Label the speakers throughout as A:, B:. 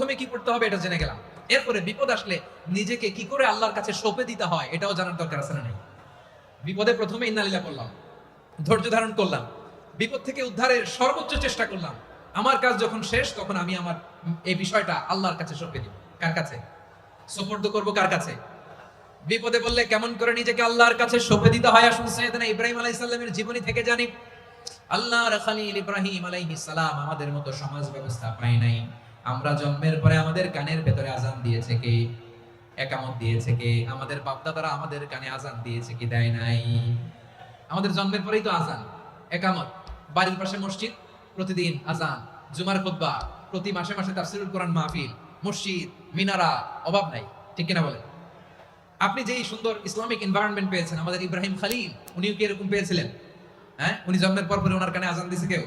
A: প্রথমে কি করতে হবে এটা জেনে গেলাম। এরপরে বিপদ আসলে নিজেকে কি করে আল্লাহর কাছে সঁপে দিতে হয় এটাও জানার দরকার আছে না? নাই? বিপদে প্রথমে ইন্নালিল্লাহ বললাম, ধৈর্য ধারণ করলাম, বিপদ থেকে উদ্ধারের সর্বোচ্চ চেষ্টা করলাম। আমার কাজ যখন শেষ তখন আমি আমার এই বিষয়টা আল্লাহর কাছে সঁপে দিব। কার কাছে সুপর্দ করব? কার কাছে? বিপদে বললে কেমন করে নিজেকে আল্লাহর কাছে সঁপে দিতে হয় আসুন সাইয়েদনা ইব্রাহিম আলাইহিস সালামের জীবনী থেকে জানি। আল্লাহর খলিল ইব্রাহিম আলাইহিস সালাম আমাদের মতো সমাজ ব্যবস্থা পায় নাই। আমরা জন্মের পরে আমাদের কানের ভেতরে আজান দিয়েছে কে? একামত দিয়েছে কে? আমাদের বাপ-দাদারা আমাদের কানে আজান দিয়েছে কি দেয় নাই? আমাদের জন্মের পরেই তো আজান, একামত, বাড়ির পাশে মসজিদ, প্রতিদিন আজান, জুমার খুতবা, প্রতি মাসে মাসে তাফসীরুল কোরআন মাহফিল, মসজিদ, মিনারা, অভাব নাই। ঠিক কিনা বলেন? আপনি যেই সুন্দর ইসলামিক এনভায়রনমেন্ট পেয়েছেন, আমাদের ইব্রাহিম খলিল উনিও কি এরকম পেয়েছিলেন? হ্যাঁ, উনি জন্মের পর পরে ওনার কানে আজান দিয়েছে কেউ?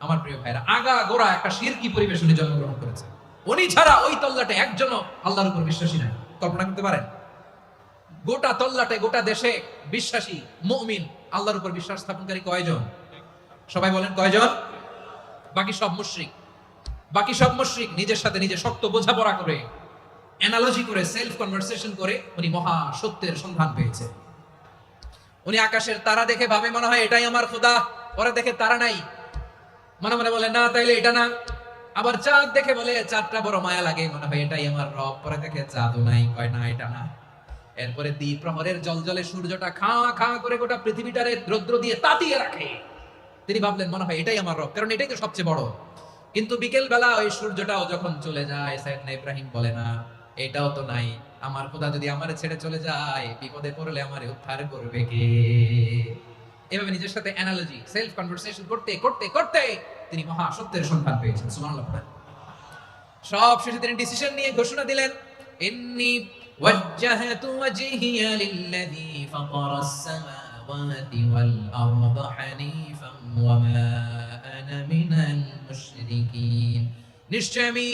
A: আমার প্রিয় ভাইরা, আগা গোড়া একটা শিরকি পরিবেশ উনি জন্মগ্রহণ করেছেন। উনি ছাড়া ওই তল্লাটে একজনও আল্লাহর উপর বিশ্বাসী নাই। কল্পনা করতে পারেন? গোটা তল্লাটে, গোটা দেশে বিশ্বাসী মুমিন, আল্লাহর উপর বিশ্বাস স্থাপনকারী কয়জন? সবাই বলেন কয়জন? বাকি সব মুশরিক। বাকি সব মুশরিক নিজের সাথে নিজে শক্ত বোঝাপড়া করে, অ্যানালজি করে, সেলফ কনভারসেশন করে উনি মহা সত্যের সন্ধান পেয়েছে। উনি আকাশের তারা দেখে ভাবে মনে হয় এটাই আমার খোদা। ওরা দেখে তারা নাই, মনে মনে বলে না তাইলে এটা না। আবার চাঁদ দেখে বলে চাঁদটা বড় মায়া লাগে, মনে হয় এটাই আমার রব। পরে দেখে চাঁদও নাই, কয় না এটা না। এরপরে দ্বীপ প্রহরের জলজলে সূর্যটা খা খা করে গোটা পৃথিবীটারে রৌদ্র দিয়ে তাতিয়ে রাখে। তিনি ভাবলেন মনে হয় এটাই আমার রব, কারণ এটাই তো সবচেয়ে বড়। কিন্তু বিকেল বেলা ওই সূর্যটাও যখন চলে যায়, সাইয়েদনা ইব্রাহিম বলে না এটাও তো নাই। আমার খোদা যদি আমারে ছেড়ে চলে যায়, বিপদে পড়লে আমারে উদ্ধার করবে কে? এভাবে নিজের সাথে অ্যানালজি, সেলফ কনভারসেশন করতে করতে করতে তিনি মহা সত্যের সন্ধান পেয়েছেন। সুবহানাল্লাহ। সব শেষে তিনি ডিসিশন নিয়ে ঘোষণা দিলেন, ইন্নী ওয়াজ্জাহতু ওয়াজহিয়া লিল্লাযী ফাতারাস সামাওয়াতি ওয়াল আরদা হানিফান ওয়া মা আনা মিনাল মুশরিকিন। নিশ্চয় আমি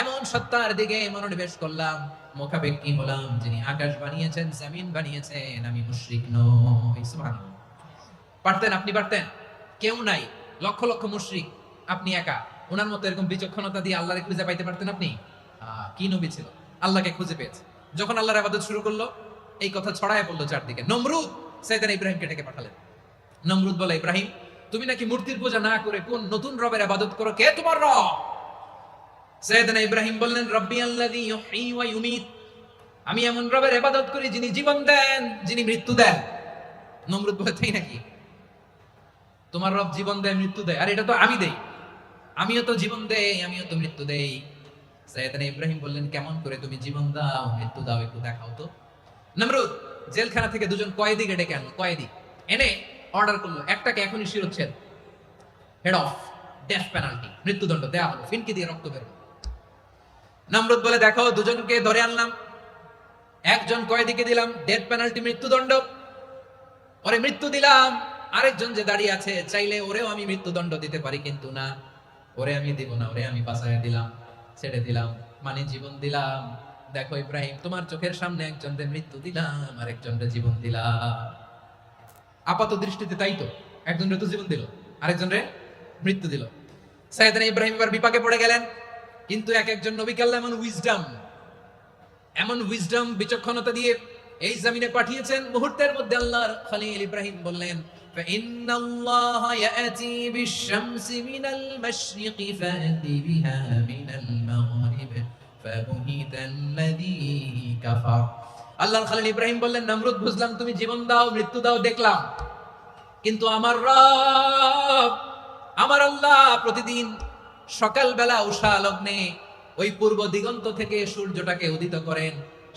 A: এমন সত্তার দিকে মনোনিবেশ করলাম, মুখাপেক্ষী হলাম, যিনি আকাশ বানিয়েছেন, জমিন বানিয়েছেন, আমি মুশরিক নই। সুবহানাল্লাহ। পারতেন? আপনি পারতেন? কেউ নাই, লক্ষ লক্ষ মুশরিক, আপনি একা। ওনার মতো এরকম বিচক্ষণতা দিয়ে আল্লাহরে খুঁজে পাইতে পারতেন আপনি? কি নবী ছিল, আল্লাহকে খুঁজে পেয়েছে। যখন আল্লাহর ইবাদত শুরু করলো, এই কথা ছড়ায় পড়লো চারদিকে। নমরুদ সাইয়েদনা ইব্রাহিমকে ডেকে পাঠালেন। নমরুদ বলে, ইব্রাহিম তুমি নাকি মূর্তির পূজা না করে কোন নতুন রবের ইবাদত করো, কে তোমার রব? সাইয়েদনা ইব্রাহিম বললেন, রব্বি আল্লাযী ইউহয়ী ওয়া ইউমীত, আমি এমন রবের ইবাদত করি যিনি জীবন দেন, যিনি মৃত্যু দেন। নমরুদ বলে, তাই নাকি? তোমার রব জীবন দেয়, মৃত্যু দেয়, আর এটা তো আমি দেই। আমিও তো জীবন দেই, আমিও তো মৃত্যু দেই। সাইয়েদনা ইব্রাহিম বললেন, কেমন করে তুমি জীবন দাও, মৃত্যু দাও, একটু দেখাও তো। নমরুদ জেলখানা থেকে দুজন কয়েদিকে ডেকে আনলো। কয়েদি এনে অর্ডার করলো, একটাকে এখনই শিরোচ্ছেদ, হেড অফ, ডেথ পেনাল্টি, মৃত্যুদণ্ড দেয়া হলো, ফিনকি দিয়ে রক্ত বের হলো। নমরুদ বলে, দেখো দুজনকে ধরে আনলাম, একজন কয়েদিকে দিলাম ডেথ পেনাল্টি, মৃত্যুদণ্ড, ওরে মৃত্যু দিলাম। আরেকজন যে দাঁড়িয়ে আছে, চাইলে ওরেও আমি মৃত্যুদণ্ড দিতে পারি, কিন্তু না, ওরে আমি দিব না, ওরে আমি বাঁচাইয়া দিলাম, ছেড়ে দিলাম, মানে জীবন দিলাম। দেখো ইব্রাহিম, তোমার চোখের সামনে একজনকে মৃত্যু দিলাম, আর একজনকে জীবন দিলাম। আপাত দৃষ্টিতে তাই তো, একজনকে তো জীবন দিল, আরেকজনকে মৃত্যু দিল। সাইয়েদনা ইব্রাহিম এবার বিপাকে পড়ে গেলেন। কিন্তু এক একজন নবীকে আল্লাহ এমন উইজডম, বিচক্ষণতা দিয়ে এই জমিনে পাঠিয়েছেন। মুহূর্তের মধ্যে আল্লাহর খলিল ইব্রাহিম বললেন, فإن الله يأتي بالشمس من المشرق فأتي بها من المغرب فبهت الذي كفر। আল্লাহর খলিল ইব্রাহিম বললেন, নমরুদ বুঝলাম তুমি জীবন দাও, মৃত্যু দাও, দেখলাম, কিন্তু আমার রব, আমার আল্লাহ প্রতিদিন সকালবেলা উষা লগ্নে ওই পূর্ব দিগন্ত থেকে সূর্যটাকে উদিত করেন,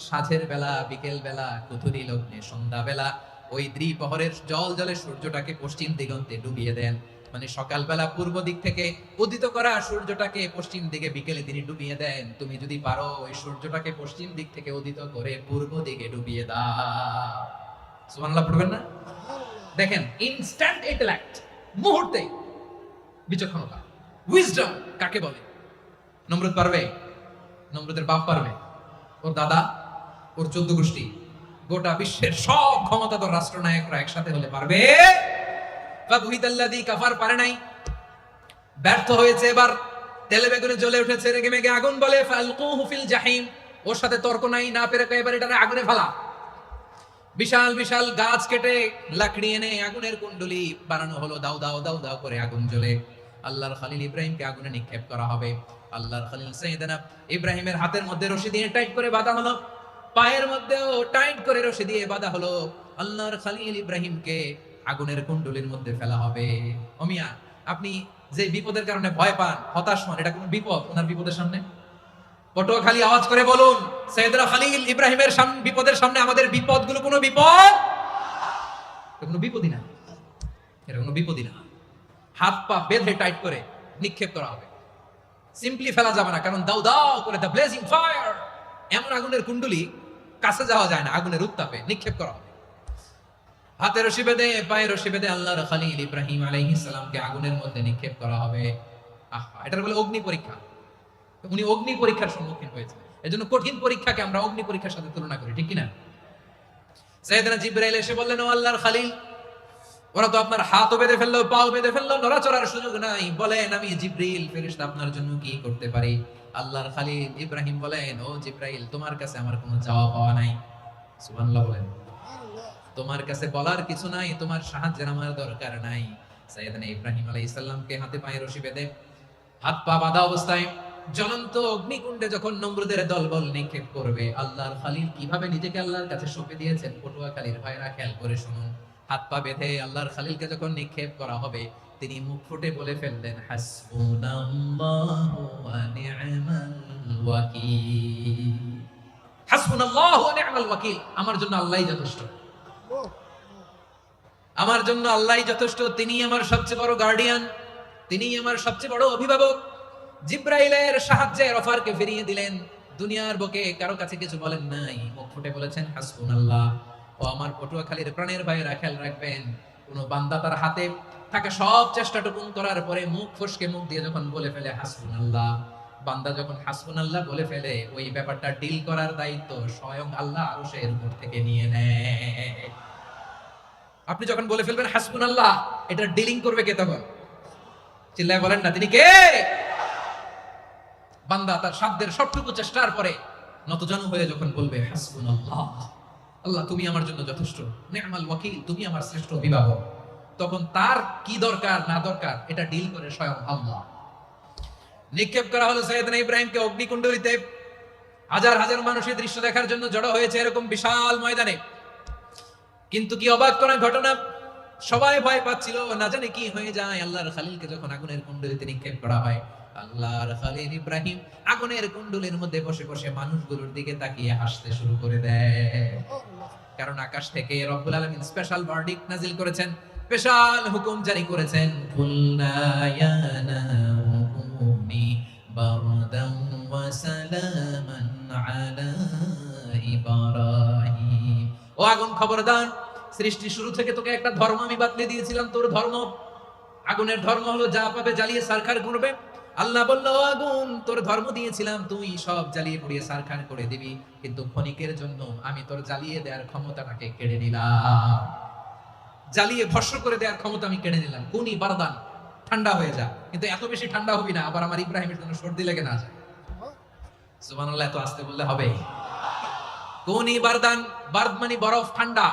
A: সাঁঝের বেলা, বিকেল বেলা, কুথুরি লগ্নে, সন্ধ্যা বেলা ওই দ্বিপ্রহরের জল জলে সূর্যটাকে পশ্চিম দিগন্তে ডুবিয়ে দেন। মানে সকালবেলা পূর্ব দিক থেকে উদিত করা সূর্যটাকে পশ্চিম দিকে বিকেলে তিনি ডুবিয়ে দেন। তুমি যদি পারো ওই সূর্যটাকে পশ্চিম দিক থেকে উদিত করে পূর্ব দিকে ডুবিয়ে দাও। সুবহানাল্লাহ পড়বেন না? দেখেন, ইনস্ট্যান্ট ইন্টেলেক্ট, মুহূর্তে বিচক্ষণতা, উইজডম কাকে বলে? নমরুদ পারবে? নমরুদের বাপ পারবে? ওর দাদা, ওর 14 গোষ্ঠী, গোটা বিশ্বের সব ক্ষমতাধর রাষ্ট্রনায়করা একসাথে হলে পারবে? ফাবুহিতাল্লাযী কাফার পারে নাই, ব্যর্থ হয়েছে। এবার তেলে বেগুনে জ্বলে উঠেছে, রেগে মেগে আগুন বলে ফালকুহু ফিল জাহিম। ওর সাথে তর্ক নাই, না পেরে এবার এটা আগুনে ফেলা। বিশাল বিশাল গাছ কেটে লাকড়ি এনে আগুনের কুণ্ডলি বানানো হলো, দাও দাও দাও দাও করে আগুন জ্বলে আল্লাহর খলিল ইব্রাহিমকে আগুনে নিক্ষেপ করা হবে। আল্লাহর খলিল সাইয়েদনা ইব্রাহিমের হাতের মধ্যে রশি দিয়ে টাইট করে বাঁধা হলো, পায়ের মধ্যেও টাইট করে রশি দিয়ে বাঁধা হলো। আল্লাহর খলিল ইব্রাহিমকে আগুনের কুণ্ডলির মধ্যে ফেলা হবে। ওমিয়া, আপনি যে বিপদের কারণে ভয় পান, হতাশ হন, এটা কোন বিপদ ওনার বিপদের সামনে? পটুয়াখালী আওয়াজ করে বলুন, সাইয়েদনা খলিল ইব্রাহিমের বিপদের সামনে আমাদের বিপদগুলো কোনো বিপদ? কোনো বিপদই না, এটা কোনো বিপদই না। হাত পা বেঁধে টাইট করে নিক্ষেপ করা হবে, সিম্পলি ফেলা যাবে না, কারণ দাও দাও করে দ্য ব্লেজিং ফায়ার, এমন আগুনের কুণ্ডলি কাছে যাওয়া যায় না, আগুনের উত্তাপে নিক্ষেপ করা হবে। হাতে রশি বেঁধে পায়ে রশি বেঁধে আল্লাহর খলিল ইব্রাহিম আলাইহিস সালামকে আগুনের মধ্যে নিক্ষেপ করা হবে। আহা, এটার বলে অগ্নি পরীক্ষা। উনি অগ্নি পরীক্ষার সম্মুখীন হয়েছেন, এজন্য কঠিন পরীক্ষাকে আমরা অগ্নি পরীক্ষার সাথে তুলনা করি, ঠিক কিনা? সাইয়েদনা জিবরাইল এসে বললেন, ও আল্লাহর খলিল, ওরা তো আপনার হাতও বেঁধে ফেললো, পাও বেঁধে ফেললো, নড়াচড়ার সুযোগ নাই, বলেন আমি জিবরিল ফেরেশতা আপনার জন্য কি করতে পারি? আল্লাহর খলিল ইব্রাহিম বলেন, ও জিবরাইল, তোমার কাছে আমার কোনো চাওয়া পাওয়া নাই। সুবহানাল্লাহ বলেন। তোমার কাছে বলার কিছু নাই, তোমার সাহায্যের আমার দরকার নাই। সাইয়েদনা ইব্রাহিম আলাইহিস সালামকে হাতে পায়ে রশি বেঁধে হাত পা বাঁধা অবস্থায় জ্বলন্ত অগ্নিকুণ্ডে যখন নমরুদের দলবল নিক্ষেপ করবে, আল্লাহর খলিল কিভাবে নিজেকে আল্লাহর কাছে সঁপে দিয়েছেন পটুয়াখালীর ভাইরা খেয়াল করে শুনুন। হাত পা বেঁধে আল্লাহর খলিলকে যখন নিক্ষেপ করা হবে, তিনি মুখ ফুটে বলে ফেললেন, হাসবুনাল্লাহু ওয়া নি'মাল ওয়াকিল। হাসবুনাল্লাহু ওয়া নি'মাল ওয়াকিল, আমার জন্য আল্লাহই যথেষ্ট, আমার জন্য আল্লাহই যথেষ্ট, তিনি আমার সবচেয়ে বড় গার্ডিয়ান, তিনি আমার সবচেয়ে বড় অভিভাবক। জিব্রাইলের সাহায্যের অফারকে ফিরিয়ে দিলেন, দুনিয়ার বুকে কারো কাছে কিছু বলেন নাই, মুখ ফুটে বলেছেন হাসবুনাল্লাহ। ও আমার পটুয়াখালীর প্রাণের ভাইয়েরা খেয়াল রাখবেন, কোন বান্দা তার হাতে থাকা সব চেষ্টাটুকু করার পরে মুখ ফসকে মুখ দিয়ে যখন বলে ফেলে হাসবুনাল্লাহ, বান্দা যখন হাসবুনাল্লাহ বলে ফেলে, ওই ব্যাপারটা ডিল করার দায়িত্ব স্বয়ং আল্লাহ আরশের উপর থেকে নিয়ে নেয়। আপনি যখন বলে ফেলবেন হাসবুনাল্লাহ, এটা ডিলিং করবে কে তখন? চিল্লায় বলেন না, তিনি কে? বান্দা তার সাধ্যের সবটুকু চেষ্টার পরে নতজানু হয়ে যখন বলবে হাসবুনাল্লাহ, আল্লাহ তুমি আমার জন্য যথেষ্ট, নি'মাল ওয়াকিল, তুমি আমার শ্রেষ্ঠ অভিভাবক, তখন তার কি দরকার না দরকার এটা ডিল করে স্বয়ং আল্লাহ। নিক্ষেপ করা হলো সাইয়েদনা ইব্রাহিমকে অগ্নিকুণ্ডলিতে। হাজার হাজার মানুষের দৃশ্য দেখার জন্য জড়ো হয়েছে এরকম বিশাল ময়দানে। কিন্তু কি অবাক করা ঘটনা, সবাই ভয় পাচ্ছিল, না জানে কি হয়ে যায়। আল্লাহর খলিলকে যখন আগুনের কুণ্ডলিতে নিক্ষেপ করা হয়, আল্লাহর খলিল ইব্রাহিম আগুনের কুণ্ডলীর মধ্যে বসে বসে মানুষগুলোর দিকে তাকিয়ে হাসতে শুরু করে দেয়। কারণ আকাশ থেকে রব্বুল আলামিন স্পেশাল ভার্ডিক্ট নাজিল করেছেন, স্পেশাল হুকুম জারি করেছেন, কুলনা ইয়া নারু কুনি বারদান ওয়া সালামান আলা ইব্রাহিম। ও আগুন খবরদার, সৃষ্টির শুরু থেকে তোকে একটা ধর্ম আমি বাতলে দিয়েছিলাম, তোর ধর্ম আগুনের ধর্ম হলো যা পাবে জ্বালিয়ে সারখার করবে। আল্লাহ বলল, আগুন তোর ধর্ম দিয়েছিলাম, তুই সব জ্বালিয়ে পুড়িয়ে সারখার করে দিবি, কিন্তু ক্ষণিকের জন্য আমি তোর জ্বালিয়ে দেওয়ার ক্ষমতাটাকে কেড়ে নিলাম, জ্বালিয়ে ভস্ম করে দেওয়ার ক্ষমতা আমি কেড়ে নিলাম। কুনি বারদান, ঠান্ডা হয়ে যা, কিন্তু এত বেশি ঠান্ডা হবি না আবার আমার ইব্রাহিমের জন্য সর্দি লেগে না যায়। সুবহানাল্লাহ, এত আস্তে বললে হবে? কুনি বারদান, বারদ মানে বরফ, ঠান্ডা,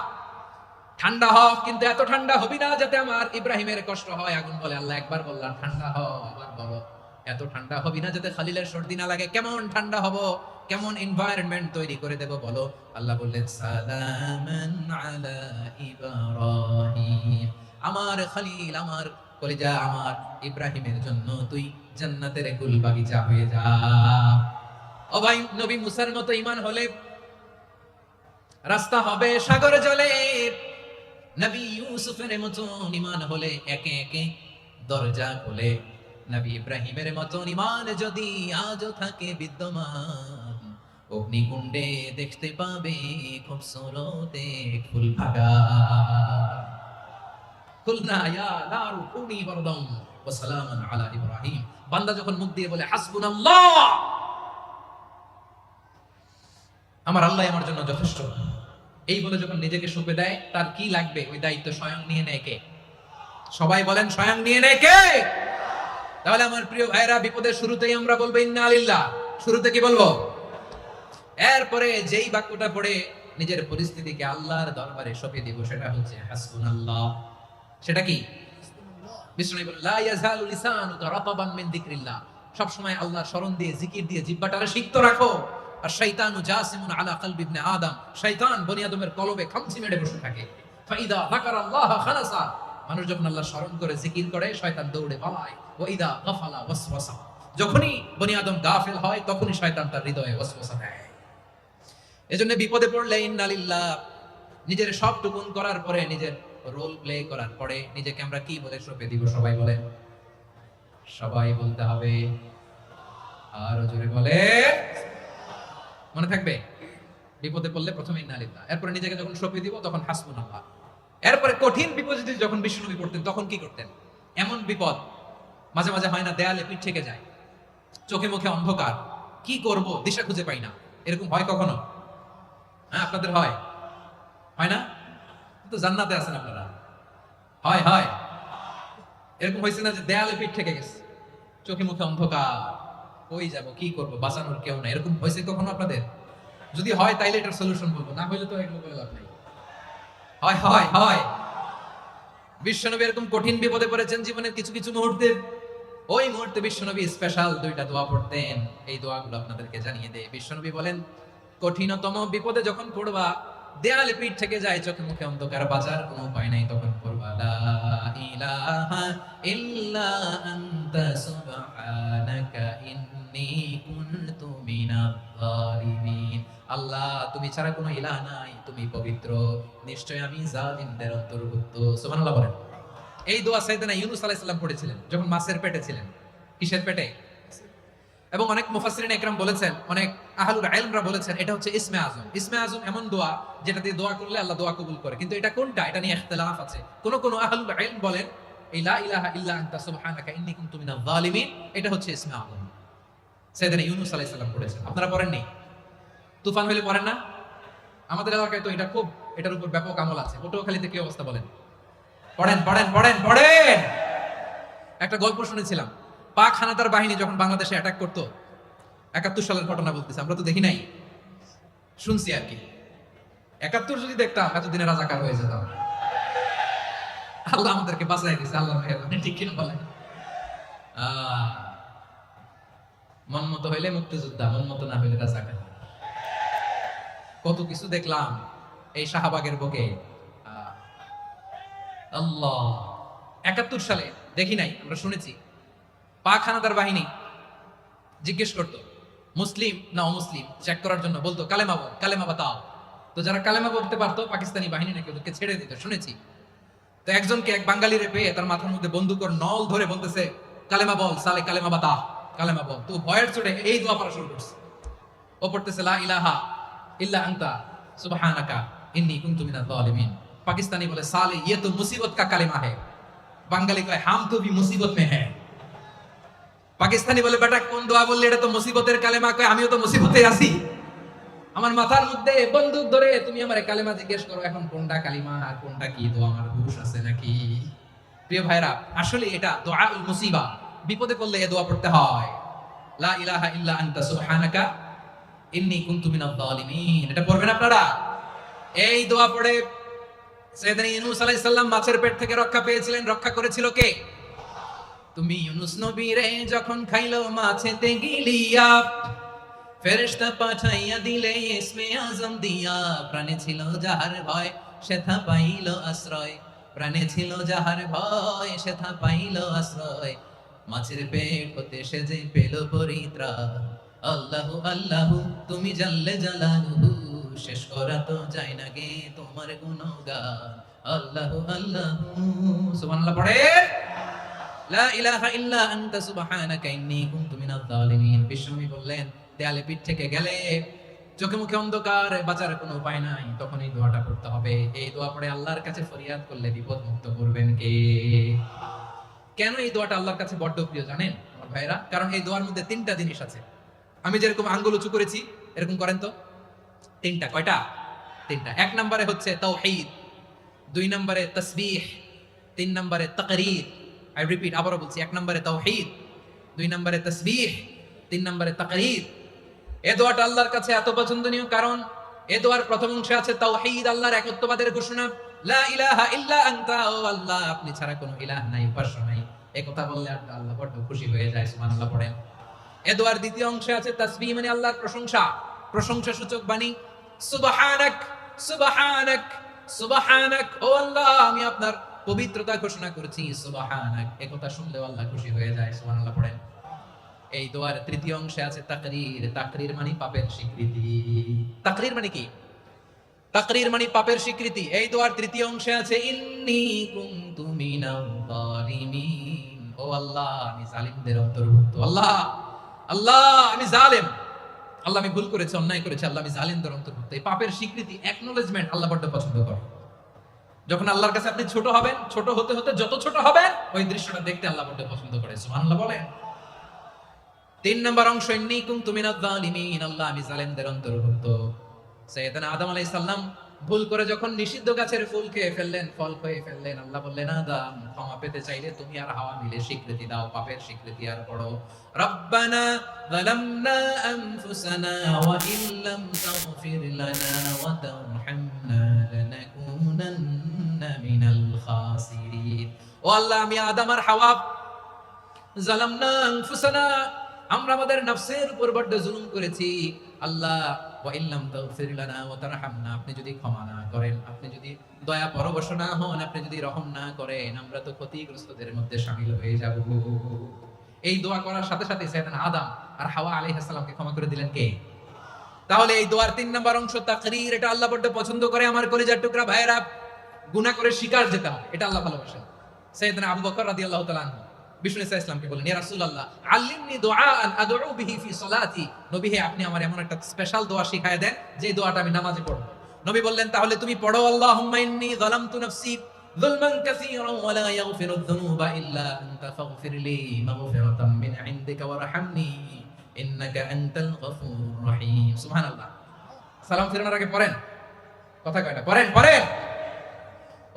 A: ঠান্ডা হ, কিন্তু এত ঠান্ডা হবি না যাতে আমার ইব্রাহিমের কষ্ট হয়। আগুন বলে, আল্লাহ একবার বললাম ঠান্ডা হ, আবার বলো এত ঠান্ডা হবি না যাতে খলিলের সর্দি না লাগে। কেমন ঠান্ডা হব, কেমন এনভায়রনমেন্ট তৈরি করে দেব বলো? আল্লাহ বললেন, সালামান আলা ইব্রাহিম, আমার খলিল, আমার কলিজা, আমার ইব্রাহিমের জন্য তুই জান্নাতের কুল বাগিচা হয়ে যা। ও ভাই, নবী মুসার মতো ঈমান হলে রাস্তা হবে সাগরে জলে, নবী ইউসুফের মতো ঈমান হলে একে একে দরজা খুলে, নবী ইব্রাহিমের মতো ঈমান যদি আজও থাকে বিদ্যমান, অগ্নিকুণ্ডে দেখতে পাবে খুবসুরত এক ফুল ভাগা। কুলনা ইয়া নারু কুনি বারদান ওয়া সালামান আলা ইব্রাহিম, বান্দা যখন মুখ দিয়ে বলে হাসবুনাল্লাহ, আমার আল্লাহ আমার জন্য যথেষ্ট, এই বলে যখন নিজেকে সঁপে দেয়, তার কি লাগবে ওই দায়িত্ব স্বয়ং নিয়ে নেয় কে? সবাই বলেন, স্বয়ং নিয়ে নেয় কে? তাহলে আমার প্রিয় ভাইরা, বিপদের শুরুতেই আমরা বলবো ইন্না লিল্লাহ। শুরুতে কি বলবো? এরপরে যেই বাক্যটা পড়ে নিজের পরিস্থিতিকে আল্লাহর দরবারে সঁপে দিব, সেটা হচ্ছে হাসবুনাল্লাহ। সেটা কি? বিষ্ণু বলেন লা ইয়াজালু লিসানুকা রাতাবান মিন যিকরিল্লাহ। সব সময় আল্লাহর স্মরণ দিয়ে, জিকির দিয়ে জিহ্বাটারে সিক্ত রাখো। আর শয়তানু জাসিমুন আলা কলবি ইবনে আদম। শয়তান বনি আদমের কলবে খামচি মেরে বসে থাকে। ফাইদা যাকারাল্লাহ খালাসা। মানুষ যখন আল্লাহর স্মরণ করে, জিকির করে, শয়তান দৌড়ে পালায়। ওয়া ইদা গাফালা ওয়াসওয়াসা। যখনই বনি আদম গাফিল হয়, তখনই শয়তান তার হৃদয়ে ওয়াসওয়াসা দেয়। এজন্য বিপদে পড়লে ইন্না লিল্লাহ, নিজের সব টুকুন করার পরে, নিজের রোল প্লে করার পরে নিজেকে আমরা কি বলে সঁপে দিব? সবাই বলেন, সবাই বলতে হবে। আরো জোরে বলে, মনে থাকবে? বিপদে পড়লে প্রথমে ইন্না লিল্লাহ, এরপরে নিজেকে যখন সঁপে দিব তখন হাসবুনাল্লাহ। এরপরে কঠিন বিপদে যখন বিষ্ণুনবী পড়তেন তখন কি করতেন? এমন বিপদ মাঝে মাঝে হয় না, দেয়ালে পিঠ থেকে যায়, চোখে মুখে অন্ধকার, কি করব দিশা খুঁজে পাই না, এরকম হয় কখনো? হ্যাঁ, আপনাদের হয়? হয় না? তো জান্নাতে আছেন আপনারা। হয় হয় এরকম হয়েছে না যে দেয়ালে পিঠ থেকে গেছে, চোখে মুখে অন্ধকার, কই যাব, কি করব, বাঁচানোর কেউ না, এরকম হয়েছে কখনো আপনাদের? যদি হয় তাইলে এটার সলিউশন বলবো, না হইলে তো এগুলো বলে লাভ নাই। হয় হয় হয় বিশ্বনবী এরকম কঠিন বিপদে পড়েছেন জীবনের কিছু কিছু মুহূর্তে। ওই মুহূর্তে বিশ্বনবী স্পেশাল দুইটা দোয়া পড়তেন। এই দোয়াগুলো আপনাদেরকে জানিয়ে দেয়। বিশ্বনবী বলেন, কঠিনতম বিপদে যখন পড়বা, দেয়ালে পিঠ থেকে যায়, চোখে মুখে অন্ধকার, বাঁচার কোনো উপায় নাই, তখন পড়বা লা ইলাহা ইল্লা আনতা সুবহানাকা ইন্নী কুনতু মিনাজ জালিমিন। আল্লাহ, তুমি ছাড়া কোনো ইলাহ নাই, তুমি পবিত্র, নিশ্চয় আমি জালিমদের অন্তর্ভুক্ত। সুবহানাল্লাহ বলেন। এই দোয়া সাইয়েদনা ইউনূস আলাইহিস সালাম পড়েছিলেন যখন মাছের পেটে ছিলেন। কিসের পেটে? এবং অনেক মুফাসসিরিন ইকরাম বলেছেন, অনেক আহলুল ইলমরা বলেছেন, এটা হচ্ছে ইসমে আযম। ইসমে আযম এমন দোয়া যেটা দিয়ে দোয়া করলে আল্লাহ দোয়া কবুল করে। কিন্তু এটা কোনটা, এটা নিয়ে ইখতিলাফ আছে। কোন কোন আহলুল ইলম বলেন এই লা ইলাহা ইল্লা আনতা সুবহানাকা ইন্নী কুনতু মিনাজ জালিমিন, এটা হচ্ছে ইসমে আযম। সাইয়েদনা ইউনূস আলাইহিস সালাম পড়েছেন। আপনারা পড়েননি? তুফান হইলে পড়েন না? আমাদের এলাকায় তো এটা খুব, এটার উপর ব্যাপক আমল আছে। পটুয়াখালীতে কি অবস্থা বলেন? পড়েন পড়েন পড়েন পড়েন। একটা গল্প শুনেছিলাম, পাক হানাদার বাহিনী যখন বাংলাদেশে অ্যাটাক করতো, ৭১ সালের ঘটনা বলতেছে, আমরা তো দেখি নাই, শুনছি আর কি। ৭১ যদি দেখতাম এতদিনে রাজাকার হয়ে যেতাম। আল্লাহ আমাদেরকে বাঁচাই দিয়েছে, আল্লাহ মেহেরবানি। ঠিক কিনা বলেন? মন মতো হইলে মুক্তিযোদ্ধা, মন মতো না হইলে রাজাকার। কত কিছু দেখলাম এই শাহবাগের বুকে। আল্লাহ, ৭১ সালে দেখি নাই, আমরা শুনেছি। পাক হানাদার বাহিনী জিজ্ঞেস করতো মুসলিম না অমুসলিম চেক করার জন্য, বলতো কালেমা বল, কালেমা বাতাও। তো যারা কালেমা বলতে পারতো পাকিস্তানি বাহিনী নাকি ওদেরকে ছেড়ে দিত, শুনেছি। তো একজনকে, এক বাঙালিরে পেয়ে তার মাথার মধ্যে বন্দুকের নল ধরে বলতেছে, কালেমা বল সালে, কালেমা বাতা, কালেমা বল। তো ভয়ের চোটে এই দোয়া পড়া শুরু করছে। ও পড়তেছে লা ইলাহা ইল্লা আনতা সুবহানাকা ইন্নী কুনতু মিনাজ জালিমিন। পাকিস্তানি বলে সালে ইয়ে তো মুসিবত কা কালেমা है। বাঙালি কয় হাম তো ভি মুসিবত মে হ্যায়। পাকিস্তানি বলে বেটা কোন দোয়া বললে, এটা তো মুসিবতের কালেমা। কয় আমিও তো মুসিবতে আছি, আমার মাথার মধ্যে বন্দুক ধরে তুমি আমার কালেমা জিজ্ঞেস করো, এখন কোনটা কালিমা আর কোনটা কি দোয়া, আমার হুশ আছে নাকি? প্রিয় ভাইরা, আসলে এটা দুআউল মুসিবা, বিপদে পড়লে এই দোয়া পড়তে হয়। লা ইলাহা ইল্লা আনতা সুবহানাকা ইন্নী কুনতু মিনাজ জালিমিন। এটা পড়বেন আপনারা। এই দোয়া পড়ে সাইয়েদনা ইউনূস আলাইহিস সালাম মাছের পেট থেকে রক্ষা পেয়েছিলেন। রক্ষা করেছিল কে? তুমি ইউনূস নবীরে যখন খাইলো মাছেতে গিলিয়া, ফেরেশতা পাঠাইয়া দিলে ইসমে আযম দিয়া। প্রাণে ছিল যাহার ভয় সেথা পাইল আশ্রয়, প্রাণে ছিল যাহার ভয় সেথা পাইল আশ্রয়। মাছের পেট হতে সে যে পেল পরিত্রাণ। আল্লাহু আল্লাহু তুমি জাল্লে জালালুহু, শেষ করা তো যায় না গে তোমার গুণগান। আল্লাহু আল্লাহু, সুবহানাল্লাহ পড়ে। লা ইলাহা ইল্লা আনতা সুবহানাকা ইন্নী কুনতু মিনাজ জালিমিন। বিশ্বনবী বললেন, দেয়ালে পিঠ থেকে গেলে, চোখে মুখে অন্ধকার, বাঁচার কোনো উপায় নাই, তখন এই দোয়াটা পড়তে হবে। এই দোয়া পড়ে আল্লাহর কাছে ফরিয়াদ করলে বিপদ মুক্ত করবেন কে? কেন এই দোয়াটা আল্লাহর কাছে বড্ড প্রিয় জানেন আমার ভাইরা? কারণ এই দোয়ার মধ্যে 3টা জিনিস আছে। আমি যেরকম আঙ্গুল উঁচু করেছি এরকম করেন তো। 3টা। কয়টা? 3টা। 1 নম্বরে হচ্ছে তাওহীদ, 2 নম্বরে তাসবিহ, 3 নম্বরে তাকরীর। আই রিপিট, আবারও বলছি, 1 নম্বরে তাওহীদ, 2 নম্বরে তাসবিহ, 3 নম্বরে তাকরীর। এই দোয়াটা আল্লাহর কাছে এত পছন্দনীয় কারণ এই দোয়ার প্রথম অংশে আছে তাওহীদ, আল্লাহর একত্ববাদের ঘোষণা। লা ইলাহা ইল্লা আনতা, ও আল্লাহ আপনি ছাড়া কোনো ইলাহ নাই, উপাস্য নাই। এই কথা বললে আল্লাহ বড় খুশি হয়ে যায়, সুবহানাল্লাহ পড়েন। এই দোয়ার দ্বিতীয় অংশে আছে তাসবিহ, মানে আল্লাহর প্রশংসা, প্রশংসা সূচক বাণী। সুবহানাক সুবহানাক সুবহানাক, ও আল্লাহ আমি আপনার পবিত্রতা ঘোষণা করেছি, সুবহানাক। এই কথা শুনলেও আল্লাহ খুশি হয়ে যায়, সুবহানাল্লাহ পড়েন। এই দোয়ার তৃতীয় অংশে আছে তাকরীর, তাকরীর মানে পাপের স্বীকৃতি। তাকরীর মানে কি? তাকরীর মানে পাপের স্বীকৃতি। এই দোয়ার তৃতীয় অংশে আছে ইন্নী কুনতু মিনাল যালিমিন, ও আল্লাহ আমি জালিমদের অন্তর্ভুক্ত। আল্লাহ আল্লাহ আমি জালেম, আল্লাহ আমি ভুল করেছি, অন্যায় করেছি, আল্লাহ আমি জালিমদের অন্তর্ভুক্ত। এই পাপের স্বীকৃতি, অ্যাকনোলেজমেন্ট আল্লাহ বড় পছন্দ করে। যখন আল্লাহর কাছে আপনি ছোট হবেন, ছোট হতে হতে যত ছোট হবেন ওই দৃশ্যটা দেখতে আল্লাহ বড় পছন্দ করে, সুবহানাল্লাহ বলেন। 3 নম্বর অংশ ইন্নী কুনতু মিনাজ জালিমিন, আল্লাহ আমি জালেমদের অন্তর্ভুক্ত। সাইয়েদনা আদম আলাইহিস সালাম ভুল করে যখন নিষিদ্ধ গাছের ফুল খেয়ে ফেললেন, ফল খেয়ে ফেললেন, আল্লাহ বললেন আদম ক্ষমা পেতে চাইলে তুমি আর হাওয়া মিলে স্বীকৃতি দাও, পাপের স্বীকৃতি আর পড়ো। রব্বানা যালামনা আনফুসানা ওয়া ইল্লাম তাগফির লানা ওয়া তারহামনা লানাকুনান্না মিনাল খাসিরিন। ও আল্লাহ আমি আদম আর হাওয়া যালামনা আনফুসানা, আমরা আমাদের নফসের উপর বড় জুলুম করেছি। আল্লাহ ওয়া ইল্লাম তাগফির লানা ওয়া তারহামনা, আপনি যদি ক্ষমা না করেন, আপনি যদি দয়া পরবশ না হন, আপনি যদি রহম না করেন, আমরা তো ক্ষতিগ্রস্তদের মধ্যে শামিল হয়ে যাব। এই দোয়া করার সাথে সাথে সাইয়েদনা আদম আর হাওয়া আলাইহিস সালামকে ক্ষমা করে দিলেন কে? তাহলে এই দোয়ার 3 নম্বর অংশ তাকরীর, এটা আল্লাহ বড় পছন্দ করে। আমার কলিজার টুকরা ভাইয়েরা, গুনাহ করে শিকার যেতে হয়, এটা আল্লাহ ভালোবাসেন। সাইয়েদনা আবু বকর রাদিয়াল্লাহু তাআলা আনহু বিষ্ণু ইসলামকে বলেন, ইয়া রাসূলুল্লাহ আল্লিমনি দুআআন আদউ বিহি ফি সালাতি, নবী হে আপনি আমার এমন একটা স্পেশাল দোয়া শিখায় দেন যে দোয়াটা আমি নামাজে পড়ব। নবী বললেন তাহলে তুমি পড়ো, আল্লাহুম্মা ইন্নী যালামতু নাফসি যুলমান কাসীরান ওয়া লা ইয়াগফিরুয যুনুবা ইল্লা আনতা ফাগফিরলি মাগফিরাতাম মিন ইনদিকা ওয়ারহামনি ইন্নাকা আনতাল গফুরুর রহিম। সুবহানাল্লাহ। সালাম ফিরানোর আগে পড়েন, কথা কয়টা পড়েন পড়েন।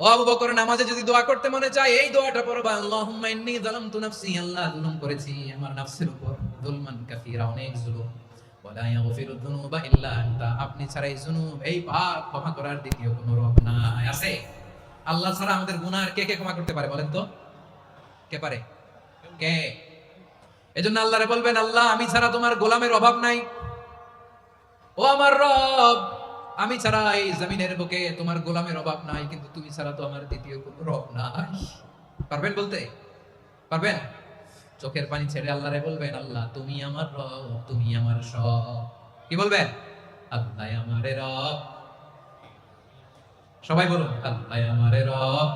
A: ও আবু বকর, নামাজে যদি দোয়া করতে মনে চায় এই দোয়াটা পড়বা, আল্লাহুম্মা ইন্নী যালামতু নাফসি, আল্লাহ জুলুম করেছি আমার নফসের উপর, যুলমান কাসীরা অনেক জুলুম, ওয়া লা ইয়াগফিরুয যুনুবা ইল্লা আনতা, আপনি ছাড়া এই জুনুব এই পাপ ক্ষমা করার দ্বিতীয় কোনো রব নাই। আছে? আল্লাহ ছাড়া আমাদের গুনাহ কে কে ক্ষমা করতে পারে বলেন তো? কে পারে? কে? এজন্য আল্লাহরে বলবেন, আল্লাহ আমি ছাড়া তোমার গোলামের অভাব নাই, ও আমার রব আমি ছাড়া এই জমিনের বুকে তোমার গোলামের অভাব নাই, কিন্তু তুমি ছাড়া তো আমার দ্বিতীয় কোনো রব নাই। পারবেন বলতে? পারবেন? চোখের পানি ছেড়ে আল্লাহরে বলবেন, আল্লাহ তুমি আমার রব, তুমি আমার সব। কি বলবেন? আল্লাহ আমারে রব। সবাই বলুন, আল্লাহ আমারে রব,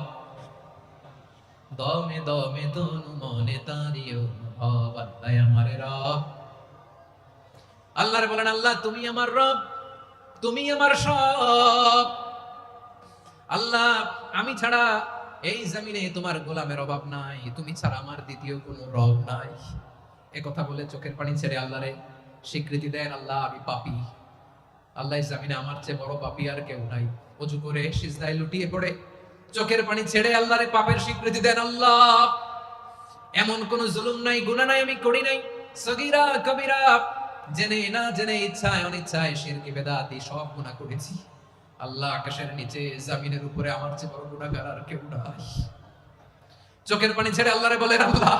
A: দমে দমে তনু মনে তারিও রব, আল্লাহ আমারে রব। আল্লাহরে বলেন, আল্লাহ তুমি আমার রব, তুমি আমার সব। আল্লাহ আমি ছাড়া এই জমিনে তোমার গোলামের অভাব নাই, তুমি ছাড়া আমার দ্বিতীয় কোনো রব নাই। এ কথা বলে চোখের পানি ছেড়ে আল্লাহরে স্বীকৃতি দেন, আল্লাহ আমি পাপী, আল্লাহ এই জমিনে আমার চেয়ে বড় পাপী আর কেউ নাই। ওযু করে সিজদায় লুটিয়ে পড়ে চোখের পানি ছেড়ে আল্লাহরে পাপের স্বীকৃতি দেন, আল্লাহ এমন কোন জুলুম নাই, গুনাহ নাই আমি করি নাই, সগীরা কবিরা, জেনে না জেনে, ইচ্ছায় অনিচ্ছায়, শিরকি বেদাতি সব গুনাহ করেছি। আল্লাহ আকাশের নিচে জমিনের উপরে আমার চেয়ে বড় গুনাহগার আর কেউ নাই। চোখের পানি ছেড়ে আল্লাহরে বলেন, আল্লাহ